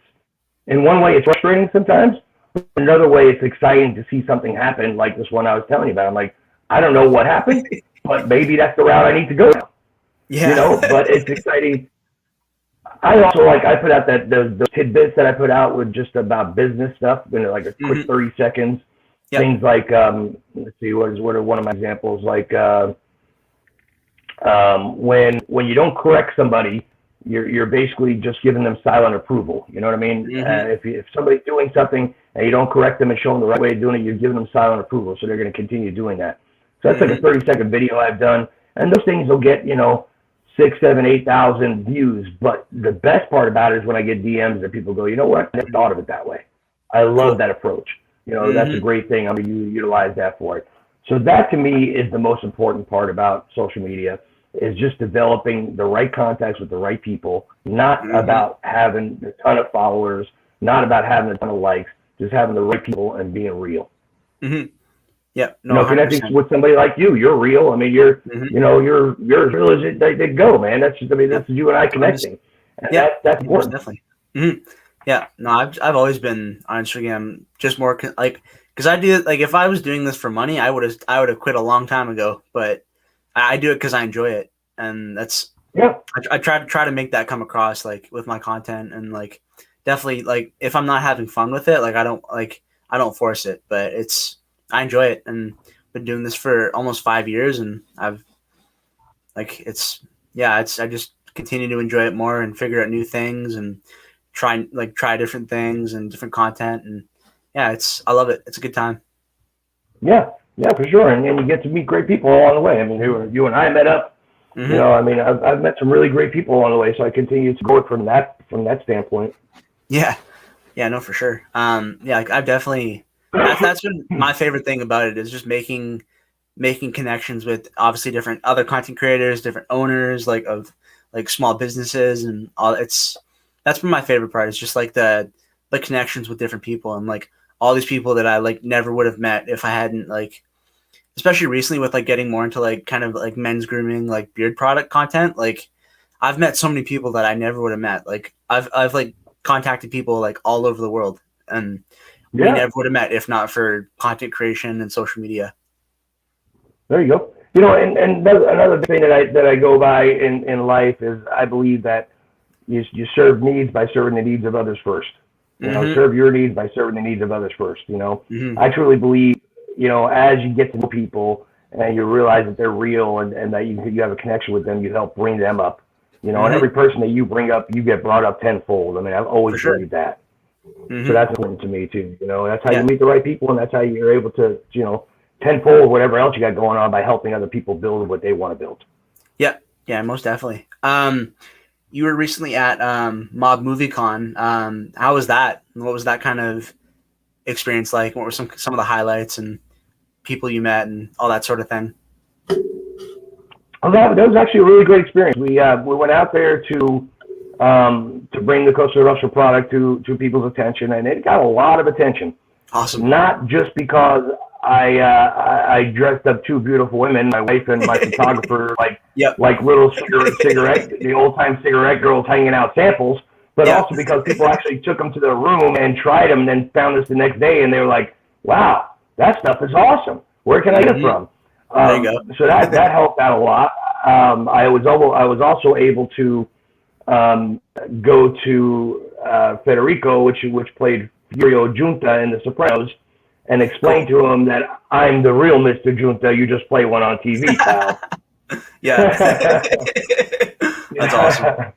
Speaker 2: in one way it's frustrating sometimes, but another way it's exciting to see something happen like this one I was telling you about. I'm like, I don't know what happened, but maybe that's the route I need to go now.
Speaker 1: Yeah.
Speaker 2: But it's exciting. I also I put out those tidbits that I put out with just about business stuff, like a quick 30 seconds. Yep. Things like let's see, what are one of my examples, like when you don't correct somebody, you're basically just giving them silent approval. You know what I mean? If somebody's doing something and you don't correct them and show them the right way of doing it, you're giving them silent approval, so they're going to continue doing that. So that's like a 30-second video I've done, and those things will get 6, 7, 8,000 views. But the best part about it is when I get DMs that people go, you know what? I never thought of it that way. I love that approach. That's a great thing. I'm going to utilize that for it. So that to me is the most important part about social media, is just developing the right contacts with the right people, not about having a ton of followers, not about having a ton of likes, just having the right people and being real.
Speaker 1: Yeah, no,
Speaker 2: connecting with somebody like you, you're real. I mean, you're you're as real as they go, man. That's you and I connecting. And that's important.
Speaker 1: Definitely. Yeah, no, I've always been on Instagram just more because I do if I was doing this for money, I would have quit a long time ago. But I do it because I enjoy it, and that's I try to make that come across with my content, and definitely if I'm not having fun with it, I don't force it, but I enjoy it. And been doing this for almost 5 years, and I've like I just continue to enjoy it more and figure out new things and try different things and different content, and yeah, I love it. It's a good time.
Speaker 2: Yeah, yeah, for sure. And you get to meet great people along the way. I mean, you and I met up.
Speaker 1: Mm-hmm.
Speaker 2: You know, I mean, I've met some really great people along the way, so I continue to go from that standpoint.
Speaker 1: Yeah, yeah, no, for sure. Yeah, like I've definitely that's been my favorite thing about it is just making connections with obviously different other content creators, different owners of like small businesses and all. That's been my favorite part. It's just like the connections with different people and like all these people that I like never would have met if I hadn't like, especially recently with like getting more into like kind of like men's grooming, like beard product content. Like I've met so many people that I never would have met. Like I've like contacted people like all over the world, and we never would have met if not for content creation and social media.
Speaker 2: There you go. You know, and another thing that I go by in life is I believe that you serve needs by serving the needs of others first. You know, serve your needs by serving the needs of others first. You know, I truly believe, you know, as you get to know people and you realize that they're real and that you have a connection with them, you help bring them up. You know, and every person that you bring up, you get brought up tenfold. I mean, I've always believed that. So that's important to me too. You know, that's how you meet the right people, and that's how you're able to, you know, tenfold whatever else you got going on by helping other people build what they want to build.
Speaker 1: Yeah, yeah, most definitely. You were recently at Mob Movie Con. How was that? What was that kind of experience like? What were some of the highlights and people you met and all that sort of thing?
Speaker 2: Well, that was actually a really great experience. We went out there to bring the Cosa Nostra product to people's attention, and it got a lot of attention.
Speaker 1: Awesome.
Speaker 2: Not just because I dressed up two beautiful women, my wife and my photographer, like little cigarette, the old time cigarette girls hanging out samples, but also because people actually took them to their room and tried them, and then found us the next day, and they were like, "Wow, that stuff is awesome. Where can I get it from?"
Speaker 1: There you go.
Speaker 2: So that helped out a lot. I was also able to go to Federico, which played Louie Giunta in The Sopranos, and explain to him that I'm the real Mr. Giunta. You just play one on TV, pal.
Speaker 1: Yeah, that's awesome.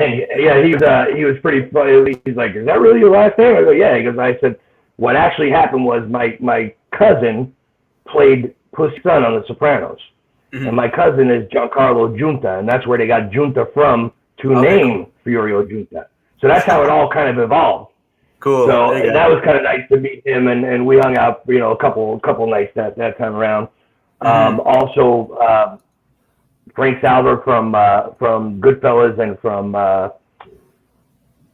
Speaker 2: And he was pretty funny. He's like, "Is that really your last name?" I go, "Yeah." He goes, I said, "What actually happened was my cousin played Pussy's son on The Sopranos, and my cousin is Giancarlo Giunta, and that's where they got Giunta from to name Louie Giunta. So that's how it all kind of evolved."
Speaker 1: Cool.
Speaker 2: So that was kind of nice to meet him, and we hung out, you know, a couple nights that time around. Also, Frank Salver from Goodfellas and from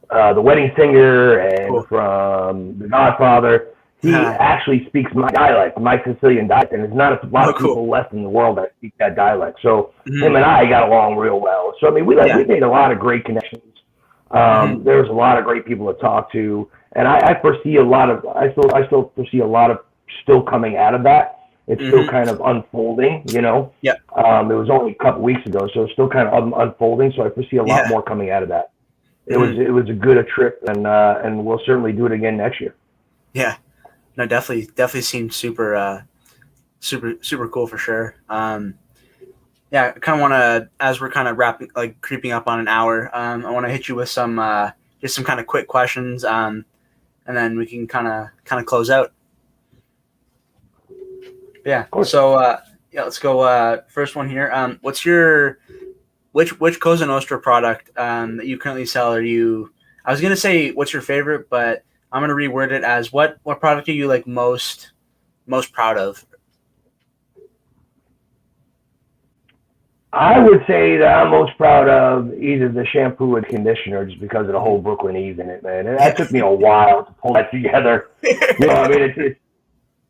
Speaker 2: The Wedding Singer and from The Godfather. He actually speaks my dialect, my Sicilian dialect, and there's not a lot of people left in the world that speak that dialect. So him and I got along real well. So I mean, we made a lot of great connections. There's a lot of great people to talk to, and I foresee a lot of. I still foresee a lot of still coming out of that. It's still kind of unfolding, you know. Yeah. It was only a couple weeks ago, so it's still kind of unfolding. So I foresee a lot more coming out of that. It was a good trip, and we'll certainly do it again next year.
Speaker 1: Yeah. No, definitely seemed super cool for sure. Yeah, I kind of want to, as we're kind of creeping up on an hour, I want to hit you with some just some kind of quick questions, and then we can kind of close out. Yeah. So let's go. First one here. What's your which Cosa Nostra product that you currently sell? I was gonna say what's your favorite, but I'm gonna reword it as what product are you like most proud of?
Speaker 2: I would say that I'm most proud of either the shampoo and conditioner, just because of the whole Brooklyn Eve in it, man. And that took me a while to pull that together. You know, I mean,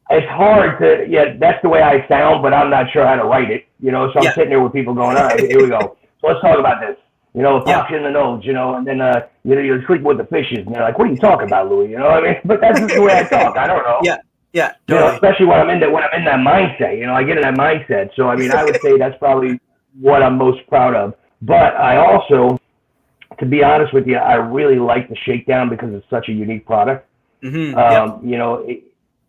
Speaker 2: it's hard to, that's the way I sound, but I'm not sure how to write it. You know, so I'm sitting there with people going, "All right, here we go. So let's talk about this." You know, it pops you in the nose, you know, and then you know, you're sleeping with the fishes, and they're like, "What are you talking about, Louie?" You know what I mean? But that's just the way I talk. I don't know.
Speaker 1: Yeah, totally.
Speaker 2: You know, especially when I'm in that mindset. You know, I get in that mindset. So I mean, I would say that's probably what I'm most proud of. But I also, to be honest with you, I really like the Shakedown because it's such a unique product. You know,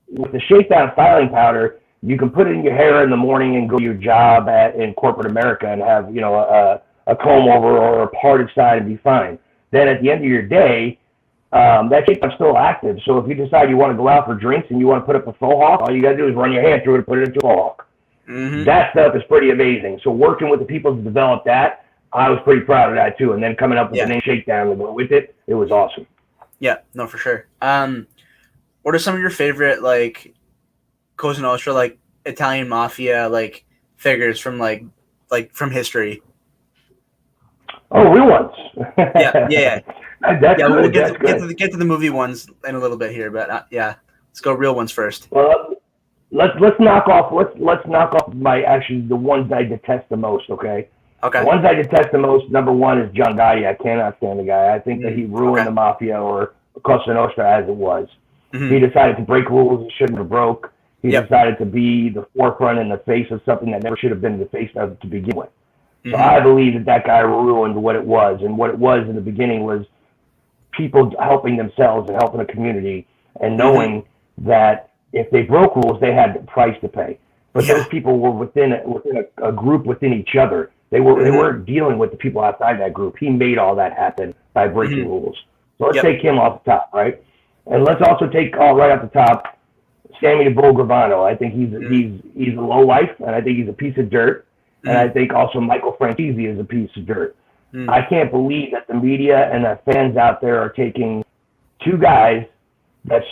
Speaker 2: with the Shakedown styling powder, you can put it in your hair in the morning and go to your job in corporate America and have, you know, a comb over or a parted side and be fine. Then at the end of your day, that shapeup's still active. So if you decide you want to go out for drinks and you want to put up a faux hawk, all you got to do is run your hand through it and put it into a faux hawk. Mm-hmm. That stuff is pretty amazing. So working with the people to develop that, I was pretty proud of that too. And then coming up with the name Shakedown to go with it, it was awesome.
Speaker 1: Yeah, no, for sure. What are some of your favorite, like, Cosa Nostra, like, Italian mafia, like, figures from, like from history?
Speaker 2: Oh, real ones.
Speaker 1: Yeah.
Speaker 2: That's good.
Speaker 1: We'll get to the movie ones in a little bit here, but let's go real ones first.
Speaker 2: Well, let's knock off the ones I detest the most. Okay.
Speaker 1: Okay.
Speaker 2: The ones I detest the most. Number one is John Gotti. I cannot stand the guy. I think that he ruined the mafia, or Cosa Nostra as it was. Mm-hmm. He decided to break rules he shouldn't have broke. He decided to be the forefront and the face of something that never should have been the face of to begin with. Mm-hmm. So I believe that guy ruined what it was, and what it was in the beginning was people helping themselves and helping a community, and knowing that if they broke rules, they had a price to pay. But those people were within a group within each other. They weren't dealing with the people outside that group. He made all that happen by breaking rules. So let's take him off the top, right? And let's also take right off the top Sammy the Bull Gravano. I think he's a low life, and I think he's a piece of dirt. And I think also Michael Franchese is a piece of dirt. I can't believe that the media and the fans out there are taking two guys that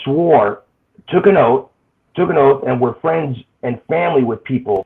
Speaker 2: took an oath, and were friends and family with people.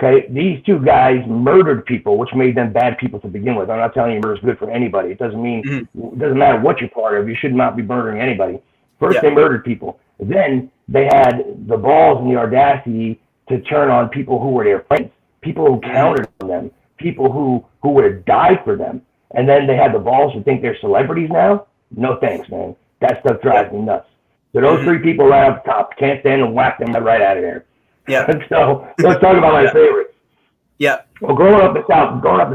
Speaker 2: Okay, these two guys murdered people, which made them bad people to begin with. I'm not telling you murder is good for anybody. It doesn't mean it doesn't matter what you're part of. You should not be murdering anybody. First, they murdered people. Then they had the balls and the audacity to turn on people who were their friends, people who counted on them, people who would have died for them. And then they had the balls to think they're celebrities now. No thanks, man. That stuff drives me nuts. So those three people right up top, can't stand and whack them right out of there.
Speaker 1: Yeah.
Speaker 2: So let's talk about my favorites.
Speaker 1: Yeah.
Speaker 2: Well, growing up in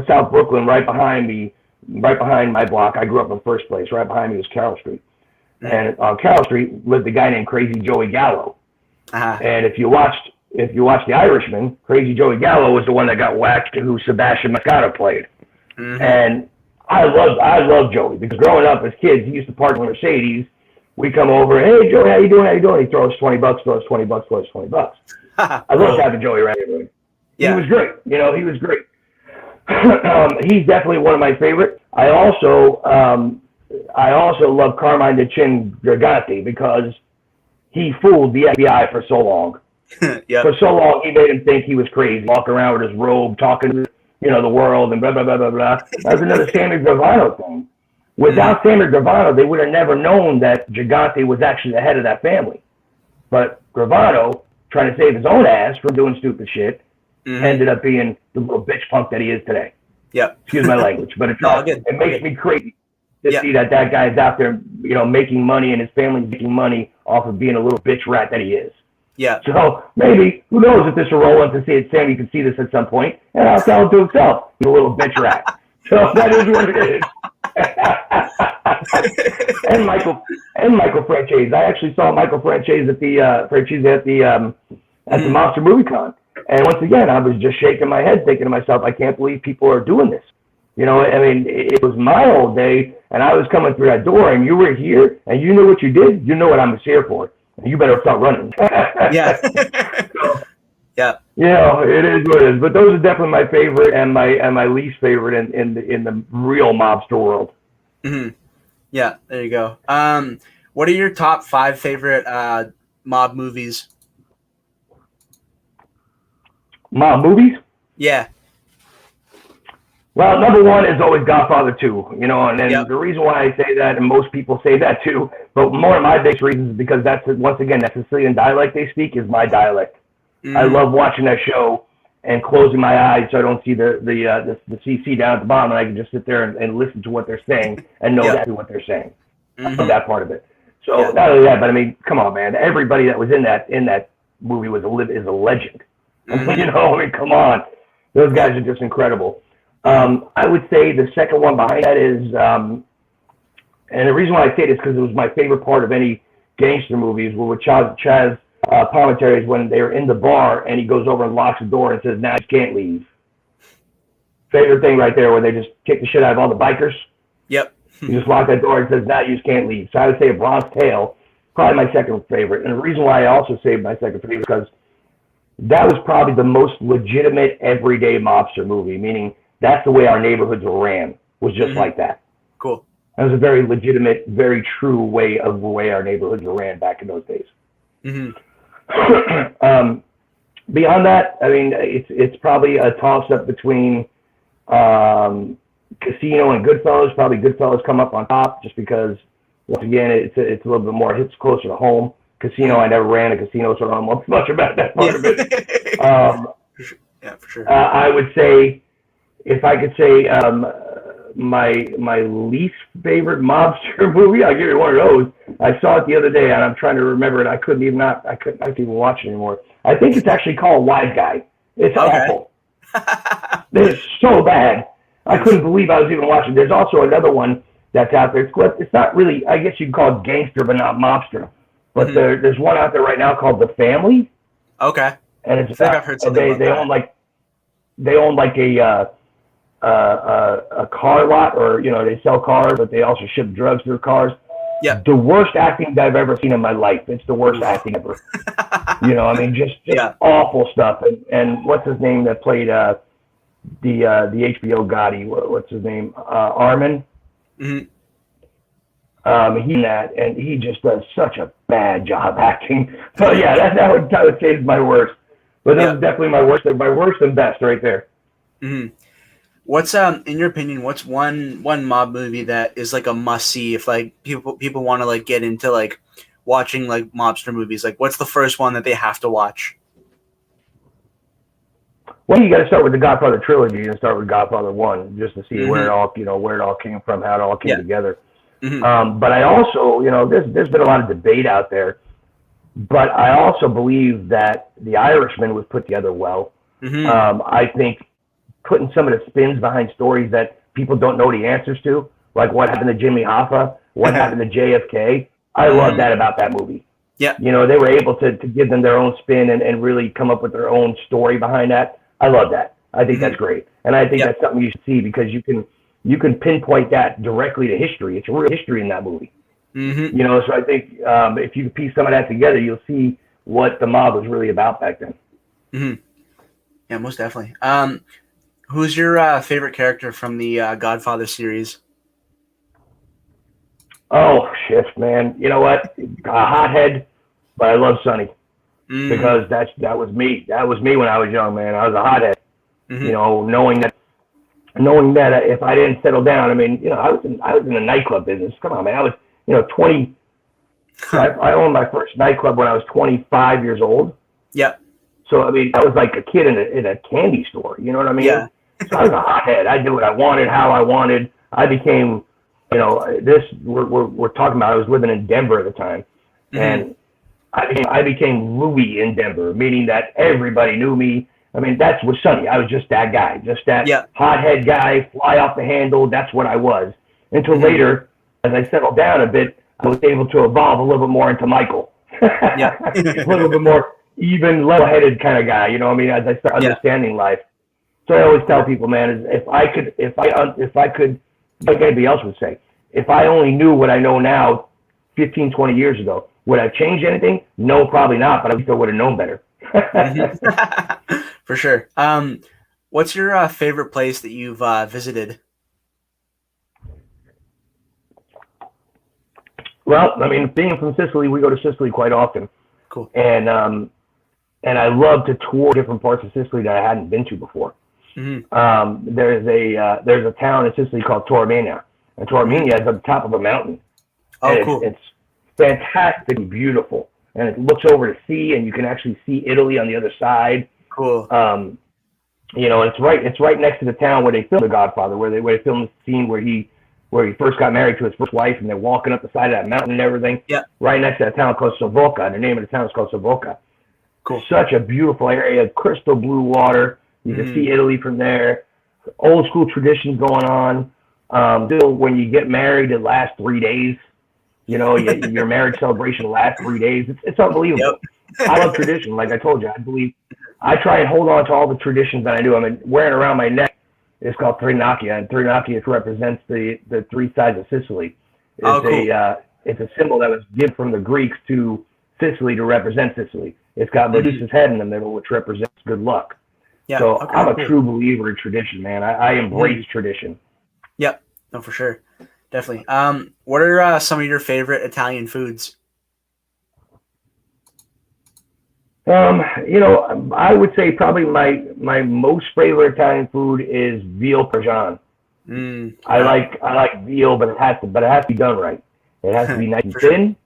Speaker 2: South Brooklyn, right behind my block, I grew up in First Place. Right behind me was Carroll Street. And on Carroll Street lived a guy named Crazy Joey Gallo. And if you watched The Irishman, Crazy Joey Gallo was the one that got whacked, who Sebastian Maniscalco played. And I love Joey, because growing up as kids, he used to park in a Mercedes. We come over, hey Joey, how you doing? He throws $20, throws $20. I love having Joey around here. Yeah. He was great. He was great. He's definitely one of my favorites. I also love Carmine the Chin Gigante, because he fooled the FBI for so long. For so long, he made him think he was crazy, walking around with his robe, talking to the world, and blah, blah, blah, blah, blah. That was another Sammy Gravano thing. Without Sammy Gravano, they would have never known that Gigante was actually the head of that family. But Gravano, trying to save his own ass from doing stupid shit, ended up being the little bitch punk that he is today.
Speaker 1: Yeah.
Speaker 2: Excuse my language, but it makes me crazy to see that guy's out there, making money, and his family's making money off of being a little bitch rat that he is.
Speaker 1: Yeah.
Speaker 2: So maybe, who knows if this will roll into see it, Sammy can see this at some point, and I'll tell him to himself, he's a little bitch rat. So that is what it is. and Michael Franchese. I actually saw Michael Franchese at the Monster Movie Con. And once again, I was just shaking my head, thinking to myself, I can't believe people are doing this. It was my old day, and I was coming through that door, and you were here, and you knew what you did. You know what I was here for. And you better start running.
Speaker 1: Yeah. Yeah.
Speaker 2: It is what it is. But those are definitely my favorite and my least favorite in the real mobster world.
Speaker 1: Yeah, there you go. What are your top 5 favorite mob movies?
Speaker 2: Mob movies?
Speaker 1: Yeah.
Speaker 2: Well, number one is always Godfather 2, and the reason why I say that, and most people say that too, but more of my biggest reasons is because that Sicilian dialect they speak is my dialect. I love watching that show and closing my eyes so I don't see the CC down at the bottom, and I can just sit there and listen to what they're saying and know exactly what they're saying. I love that part of it. So not only that, but come on, man, everybody that was in that movie is a legend. Come on, those guys are just incredible. I would say the second one behind that is, and the reason why I say this is because it was my favorite part of any gangster movies, were with Chaz commentary is when they were in the bar and he goes over and locks the door and says, "Now you can't leave." Favorite thing right there, where they just kick the shit out of all the bikers.
Speaker 1: Yep.
Speaker 2: You just lock that door and says, "Now you just can't leave." So I would say A Bronx Tale, probably my second favorite. And the reason why I also say my second favorite is because that was probably the most legitimate everyday mobster movie, meaning that's the way our neighborhoods were ran, was just like that.
Speaker 1: Cool.
Speaker 2: That was a very legitimate, very true way of the way our neighborhoods were ran back in those days. Beyond that, I mean, it's probably a toss-up between Casino and Goodfellas. Probably Goodfellas come up on top just because, once again, it's a little bit more, hits closer to home. Casino, I never ran a casino, so I don't know much about that part of it.
Speaker 1: Yeah, for sure.
Speaker 2: I would say, if I could say my least favorite mobster movie, I'll give you one of those. I saw it the other day, and I'm trying to remember it. I couldn't even watch it anymore. I think it's actually called Wise Guy. It's awful. It's so bad. I couldn't believe I was even watching. There's also another one that's out there. It's not really, I guess you could call it gangster, but not mobster. But there's one out there right now called The Family.
Speaker 1: Okay.
Speaker 2: And it's
Speaker 1: I think I've heard something
Speaker 2: they own like a car lot, or they sell cars, but they also ship drugs through cars.
Speaker 1: Yeah.
Speaker 2: The worst acting that I've ever seen in my life. It's the worst acting ever. I mean, just awful stuff. And what's his name that played the HBO Gotti? What's his name? Armin. He in that, and he just does such a bad job acting. So yeah, I would say is my worst. But that's definitely my worst and best right there.
Speaker 1: What's in your opinion? What's one mob movie that is like a must see if like people want to like get into like watching like mobster movies? Like, what's the first one that they have to watch?
Speaker 2: Well, you got to start with the Godfather trilogy and start with Godfather 1 just to see where it all came from, how it all came together. But I also, there's been a lot of debate out there, but I also believe that The Irishman was put together well. I think putting some of the spins behind stories that people don't know the answers to, like what happened to Jimmy Hoffa, what happened to JFK. I love that about that movie. Yeah. They were able to give them their own spin and really come up with their own story behind that. I love that. I think that's great. And I think that's something you should see because you can pinpoint that directly to history. It's real history in that movie. So I think if you piece some of that together, you'll see what the mob was really about back then.
Speaker 1: Yeah, most definitely. Who's your favorite character from the Godfather series?
Speaker 2: Oh, shit, man. You know what? A hothead, but I love Sonny because that was me. That was me when I was young, man. I was a hothead. Knowing that if I didn't settle down, I mean, I was in the nightclub business. Come on, man. I was, 20. I owned my first nightclub when I was 25 years old. Yeah. So, I mean, I was like a kid in a candy store. You know what I mean? Yeah. So I was a hothead. I did what I wanted, how I wanted. I became, we're talking about, I was living in Denver at the time. And I became Louie in Denver, meaning that everybody knew me. I mean, that's what Sonny. I was just that guy, just that hothead guy, fly off the handle. That's what I was. Until later, as I settled down a bit, I was able to evolve a little bit more into Michael. A little bit more even, level-headed kind of guy. You know what I mean? As I start understanding life. So I always tell people, man, if I could, like anybody else would say, if I only knew what I know now 15, 20 years ago, would I change anything? No, probably not, but I still would have known better.
Speaker 1: For sure. What's your favorite place that you've visited?
Speaker 2: Well, I mean, being from Sicily, we go to Sicily quite often.
Speaker 1: Cool.
Speaker 2: And I love to tour different parts of Sicily that I hadn't been to before. There's a town in Sicily called Taormina, and Taormina is at the top of a mountain.
Speaker 1: Oh, cool.
Speaker 2: It's fantastically beautiful, and it looks over the sea, and you can actually see Italy on the other side.
Speaker 1: Cool.
Speaker 2: It's right next to the town where they filmed The Godfather, where they filmed the scene where he first got married to his first wife, and they're walking up the side of that mountain and everything. Yeah. Right next to a town called Savoca. The name of the town is called Savoca. Cool. Such a beautiful area, crystal blue water. You can see Italy from there. Old school traditions going on. Still, when you get married, it lasts 3 days. Your marriage celebration lasts 3 days. It's unbelievable. I love tradition. Like I told you, I try and hold on to all the traditions that I do. I mean, wearing around my neck is called Trinacchia, and Trinacchia represents the three sides of Sicily. It's a symbol that was given from the Greeks to Sicily to represent Sicily. It's got Medusa's head in the middle, which represents good luck. Yeah, so I'm a true believer in tradition, man. I embrace tradition.
Speaker 1: Yep, no, for sure, definitely. What are some of your favorite Italian foods?
Speaker 2: I would say probably my most favorite Italian food is veal parmesan. I like veal, but it has to be done right. It has to be nice and thin.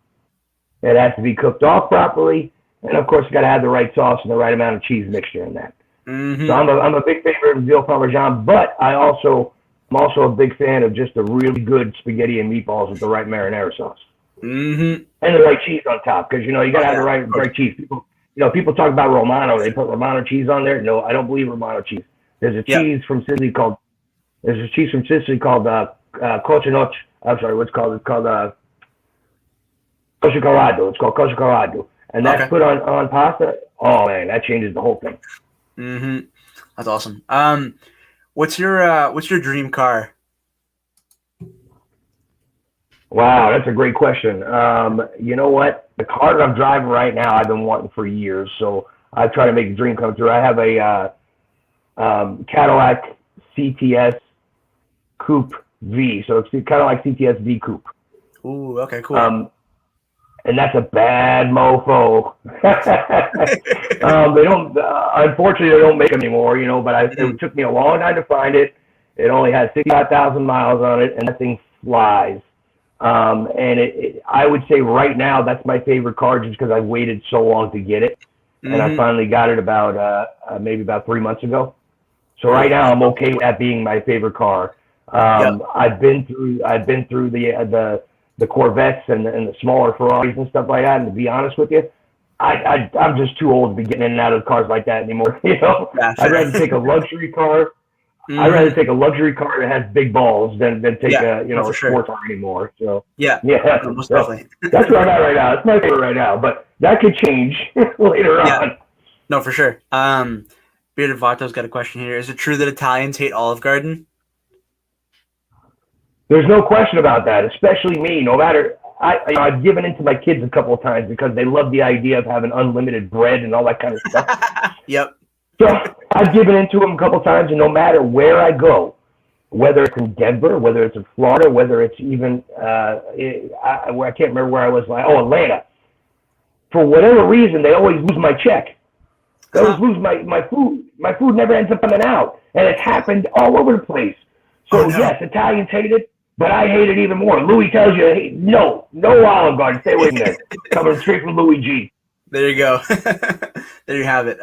Speaker 2: Sure. It has to be cooked off properly, and of course, you got to have the right sauce and the right amount of cheese mixture in that. So I'm a big favorite of veal parmesan, but I'm also a big fan of just a really good spaghetti and meatballs with the right marinara sauce and the right cheese on top, because you got to have the right cheese. People talk about Romano. They put Romano cheese on there. No, I don't believe Romano cheese. There's a cheese from Sicily called Cosa Nostra. I'm sorry, what's it called? It's called Coscioccolado. It's called Coscioccolado, and that's put on pasta. Oh man, that changes the whole thing.
Speaker 1: That's awesome. What's your dream car?
Speaker 2: Wow, that's a great question. You know what? The car that I'm driving right now, I've been wanting for years, so I try to make the dream come true. I have a Cadillac CTS Coupe V, so it's kind of like CTS V Coupe.
Speaker 1: Ooh, okay, cool.
Speaker 2: And that's a bad mofo. Unfortunately, they don't make them anymore, but it took me a long time to find it. It only has 65,000 miles on it, and that thing flies. And I would say right now that's my favorite car, just because I waited so long to get it, and I finally got it maybe about 3 months ago. So right now I'm okay with that being my favorite car. I've been through the Corvettes and the smaller Ferraris and stuff like that. And to be honest with you, I'm just too old to be getting in and out of cars like that anymore. I'd rather take a luxury car. I'd rather take a luxury car that has big balls than take a sports car anymore. So
Speaker 1: most definitely.
Speaker 2: That's where I'm at right now. That's my favorite right now, but that could change later on.
Speaker 1: No, for sure. Bearded Vato's got a question here. Is it true that Italians hate Olive Garden?
Speaker 2: There's no question about that, especially me. No matter, I've given in to my kids a couple of times because they love the idea of having unlimited bread and all that kind of stuff.
Speaker 1: Yep.
Speaker 2: So I've given in to them a couple of times, and no matter where I go, whether it's in Denver, whether it's in Florida, whether it's even, I can't remember where I was, Atlanta. For whatever reason, they always lose my check. They always lose my food. My food never ends up coming out, and it's happened all over the place. So yes, Italians hate it, but I hate it even more. Louie tells you, hey, no Olive Garden, stay away from there. Coming straight from Louie G.
Speaker 1: There you go. There you have it.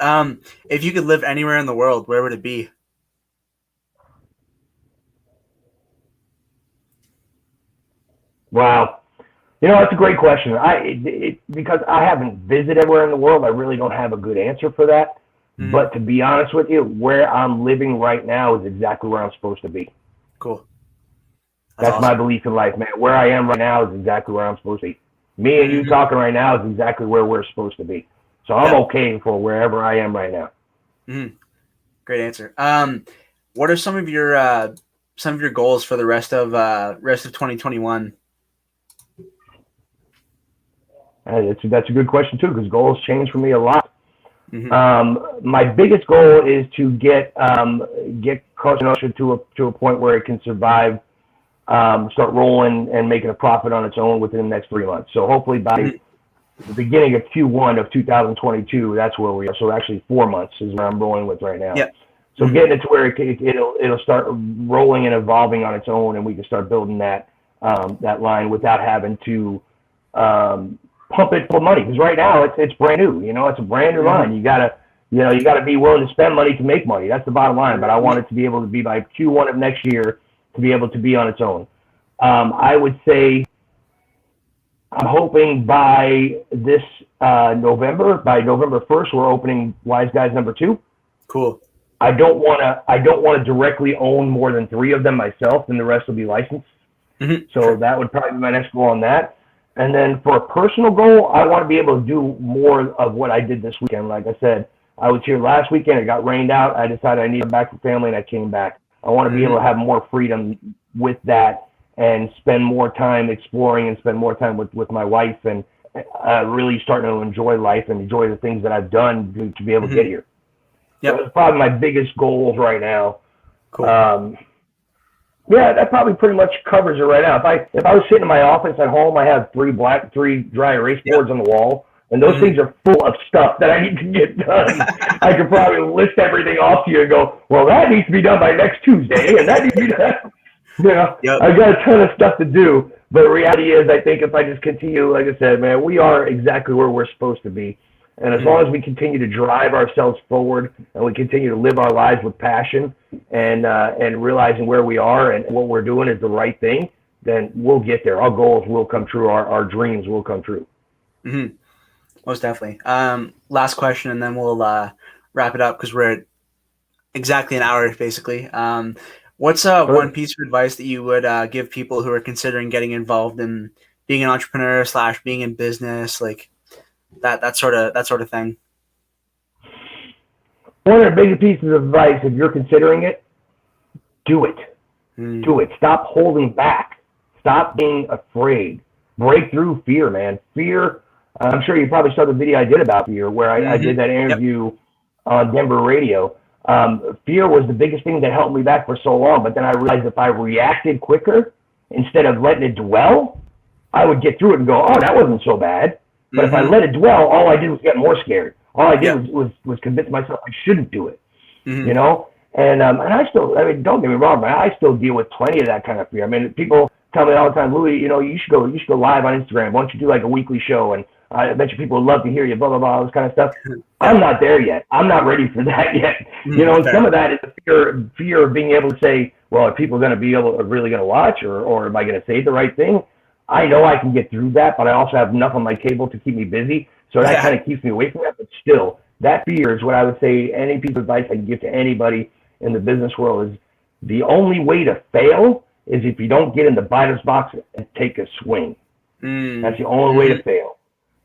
Speaker 1: If you could live anywhere in the world, where would it be?
Speaker 2: Wow. That's a great question. Because I haven't visited everywhere in the world, I really don't have a good answer for that. But to be honest with you, where I'm living right now is exactly where I'm supposed to be.
Speaker 1: Cool.
Speaker 2: That's awesome. My belief in life, man. Where I am right now is exactly where I'm supposed to be. Me and you talking right now is exactly where we're supposed to be. So I'm okay for wherever I am right now.
Speaker 1: Great answer. What are some of your goals for the rest of 2021?
Speaker 2: That's a good question too, because goals change for me a lot. My biggest goal is to get Cosa Nostra to a point where it can survive, start rolling and making a profit on its own within the next 3 months. So hopefully by the beginning of Q1 of 2022, that's where we are. So actually 4 months is where I'm rolling with right now.
Speaker 1: Yep.
Speaker 2: So getting it to where it'll start rolling and evolving on its own, and we can start building that line without having to pump it full of money, because right now it's brand new. It's a brand new line. You gotta be willing to spend money to make money. That's the bottom line. But I want it to be able to be by Q1 of next year to be able to be on its own. I would say I'm hoping by this November 1st, we're opening Wise Guys number 2.
Speaker 1: Cool.
Speaker 2: I don't want to directly own more than 3 of them myself, and the rest will be licensed. So that would probably be my next goal on that. And then for a personal goal, I want to be able to do more of what I did this weekend. Like I said, I was here last weekend. It got rained out. I decided I needed to come back for family, and I came back. I want to be able to have more freedom with that and spend more time exploring and spend more time with my wife and really starting to enjoy life and enjoy the things that I've done to be able to get here.
Speaker 1: Yep.
Speaker 2: So that's probably my biggest goals right now.
Speaker 1: Cool.
Speaker 2: Yeah, that probably pretty much covers it right now. If I was sitting in my office at home, I have three dry erase boards on the wall, and those things are full of stuff that I need to get done. I could probably list everything off to you and go, well, that needs to be done by next Tuesday, and that needs to be done. You know, I've got a ton of stuff to do, but the reality is, I think if I just continue, like I said, man, we are exactly where we're supposed to be. And as long as we continue to drive ourselves forward and we continue to live our lives with passion and realizing where we are and what we're doing is the right thing, then we'll get there. Our goals will come true. Our dreams will come true.
Speaker 1: Mm-hmm. Most definitely. Last question, and then we'll wrap it up because we're at exactly an hour, basically. What's one piece of advice that you would give people who are considering getting involved in being an entrepreneur / being in business, like that sort of thing?
Speaker 2: One of the biggest pieces of advice, if you're considering it, do it. Do it. Stop holding back. Stop being afraid. Break through fear, man. Fear. I'm sure you probably saw the video I did about fear, where I did that interview on Denver radio. Fear was the biggest thing that held me back for so long. But then I realized if I reacted quicker, instead of letting it dwell, I would get through it and go, oh, that wasn't so bad. But if I let it dwell, all I did was get more scared. All I did was convince myself I shouldn't do it, you know? And I still, I mean, don't get me wrong, but I still deal with plenty of that kind of fear. I mean, people tell me all the time, Louie, you know, you should go live on Instagram. Why don't you do like a weekly show? And I bet you people would love to hear you, blah, blah, blah, all this kind of stuff. I'm not there yet. I'm not ready for that yet. You know, and some of that is the fear of being able to say, well, are people going to be really going to watch or am I going to say the right thing? I know I can get through that, but I also have enough on my cable to keep me busy. So that kind of keeps me away from that. But still, that fear is what I would say any piece of advice I can give to anybody in the business world is the only way to fail is if you don't get in the batter's box and take a swing. That's the only way to fail.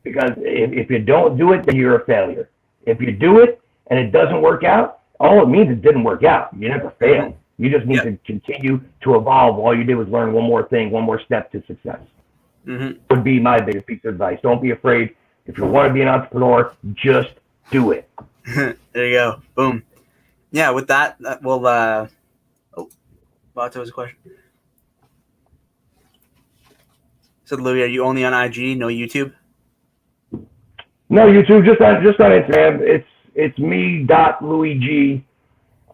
Speaker 2: Because if you don't do it, then you're a failure. If you do it and it doesn't work out, all it means is it didn't work out. You never failed. You just need to continue to evolve. All you did was learn one more thing, one more step to success. Would be my biggest piece of advice. Don't be afraid. If you want to be an entrepreneur, just do it.
Speaker 1: There you go. Boom. Yeah, with that, we'll Vato has a question. So, Louie, are you only on IG, no YouTube?
Speaker 2: No YouTube, just on Instagram. It's me.LouieG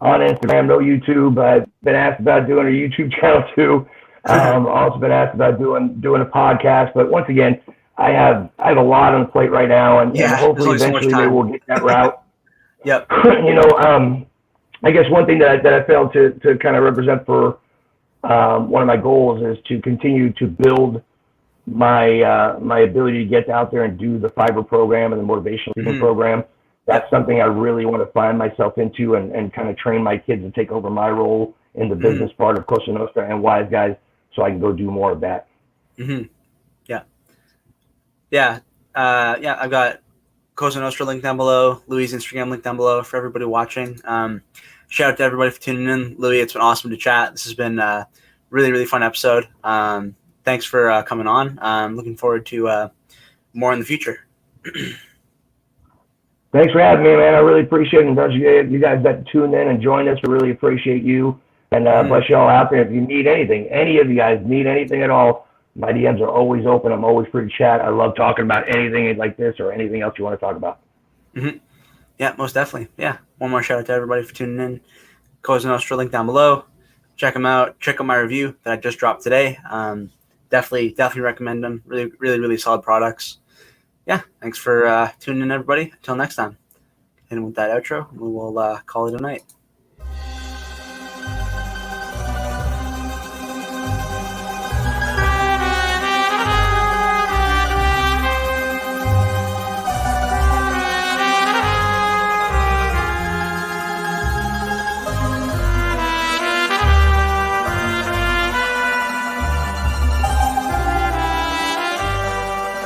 Speaker 2: on Instagram, no YouTube. I've been asked about doing a YouTube channel too. Also been asked about doing a podcast, but once again, I have a lot on the plate right now, and hopefully eventually maybe we'll get that route. You know, I guess one thing that I failed to kind of represent for one of my goals is to continue to build my ability to get out there and do the fiber program and the motivational speaking program. That's something I really want to find myself into and kind of train my kids to take over my role in the business part of Cosa Nostra and Wise Guys, so I can go do more of that. I've got Cosa Nostra link down below, Louie's Instagram link down below for everybody watching. Shout out to everybody for tuning in. Louie, it's been awesome to chat. This has been a really, really fun episode. Thanks for coming on. I'm looking forward to more in the future. Thanks for having me, man. I really appreciate it. You guys that tuned in and joined us. We really appreciate you. And bless you all out there. If you need anything, any of you guys need anything at all, my DMs are always open. I'm always free to chat. I love talking about anything like this or anything else you want to talk about.
Speaker 1: Yeah, most definitely. Yeah. One more shout out to everybody for tuning in. Cosa Nostra link down below. Check them out. Check out my review that I just dropped today. Definitely recommend them. Really, really, really solid products. Yeah. Thanks for tuning in, everybody. Until next time. And with that outro, we will call it a night.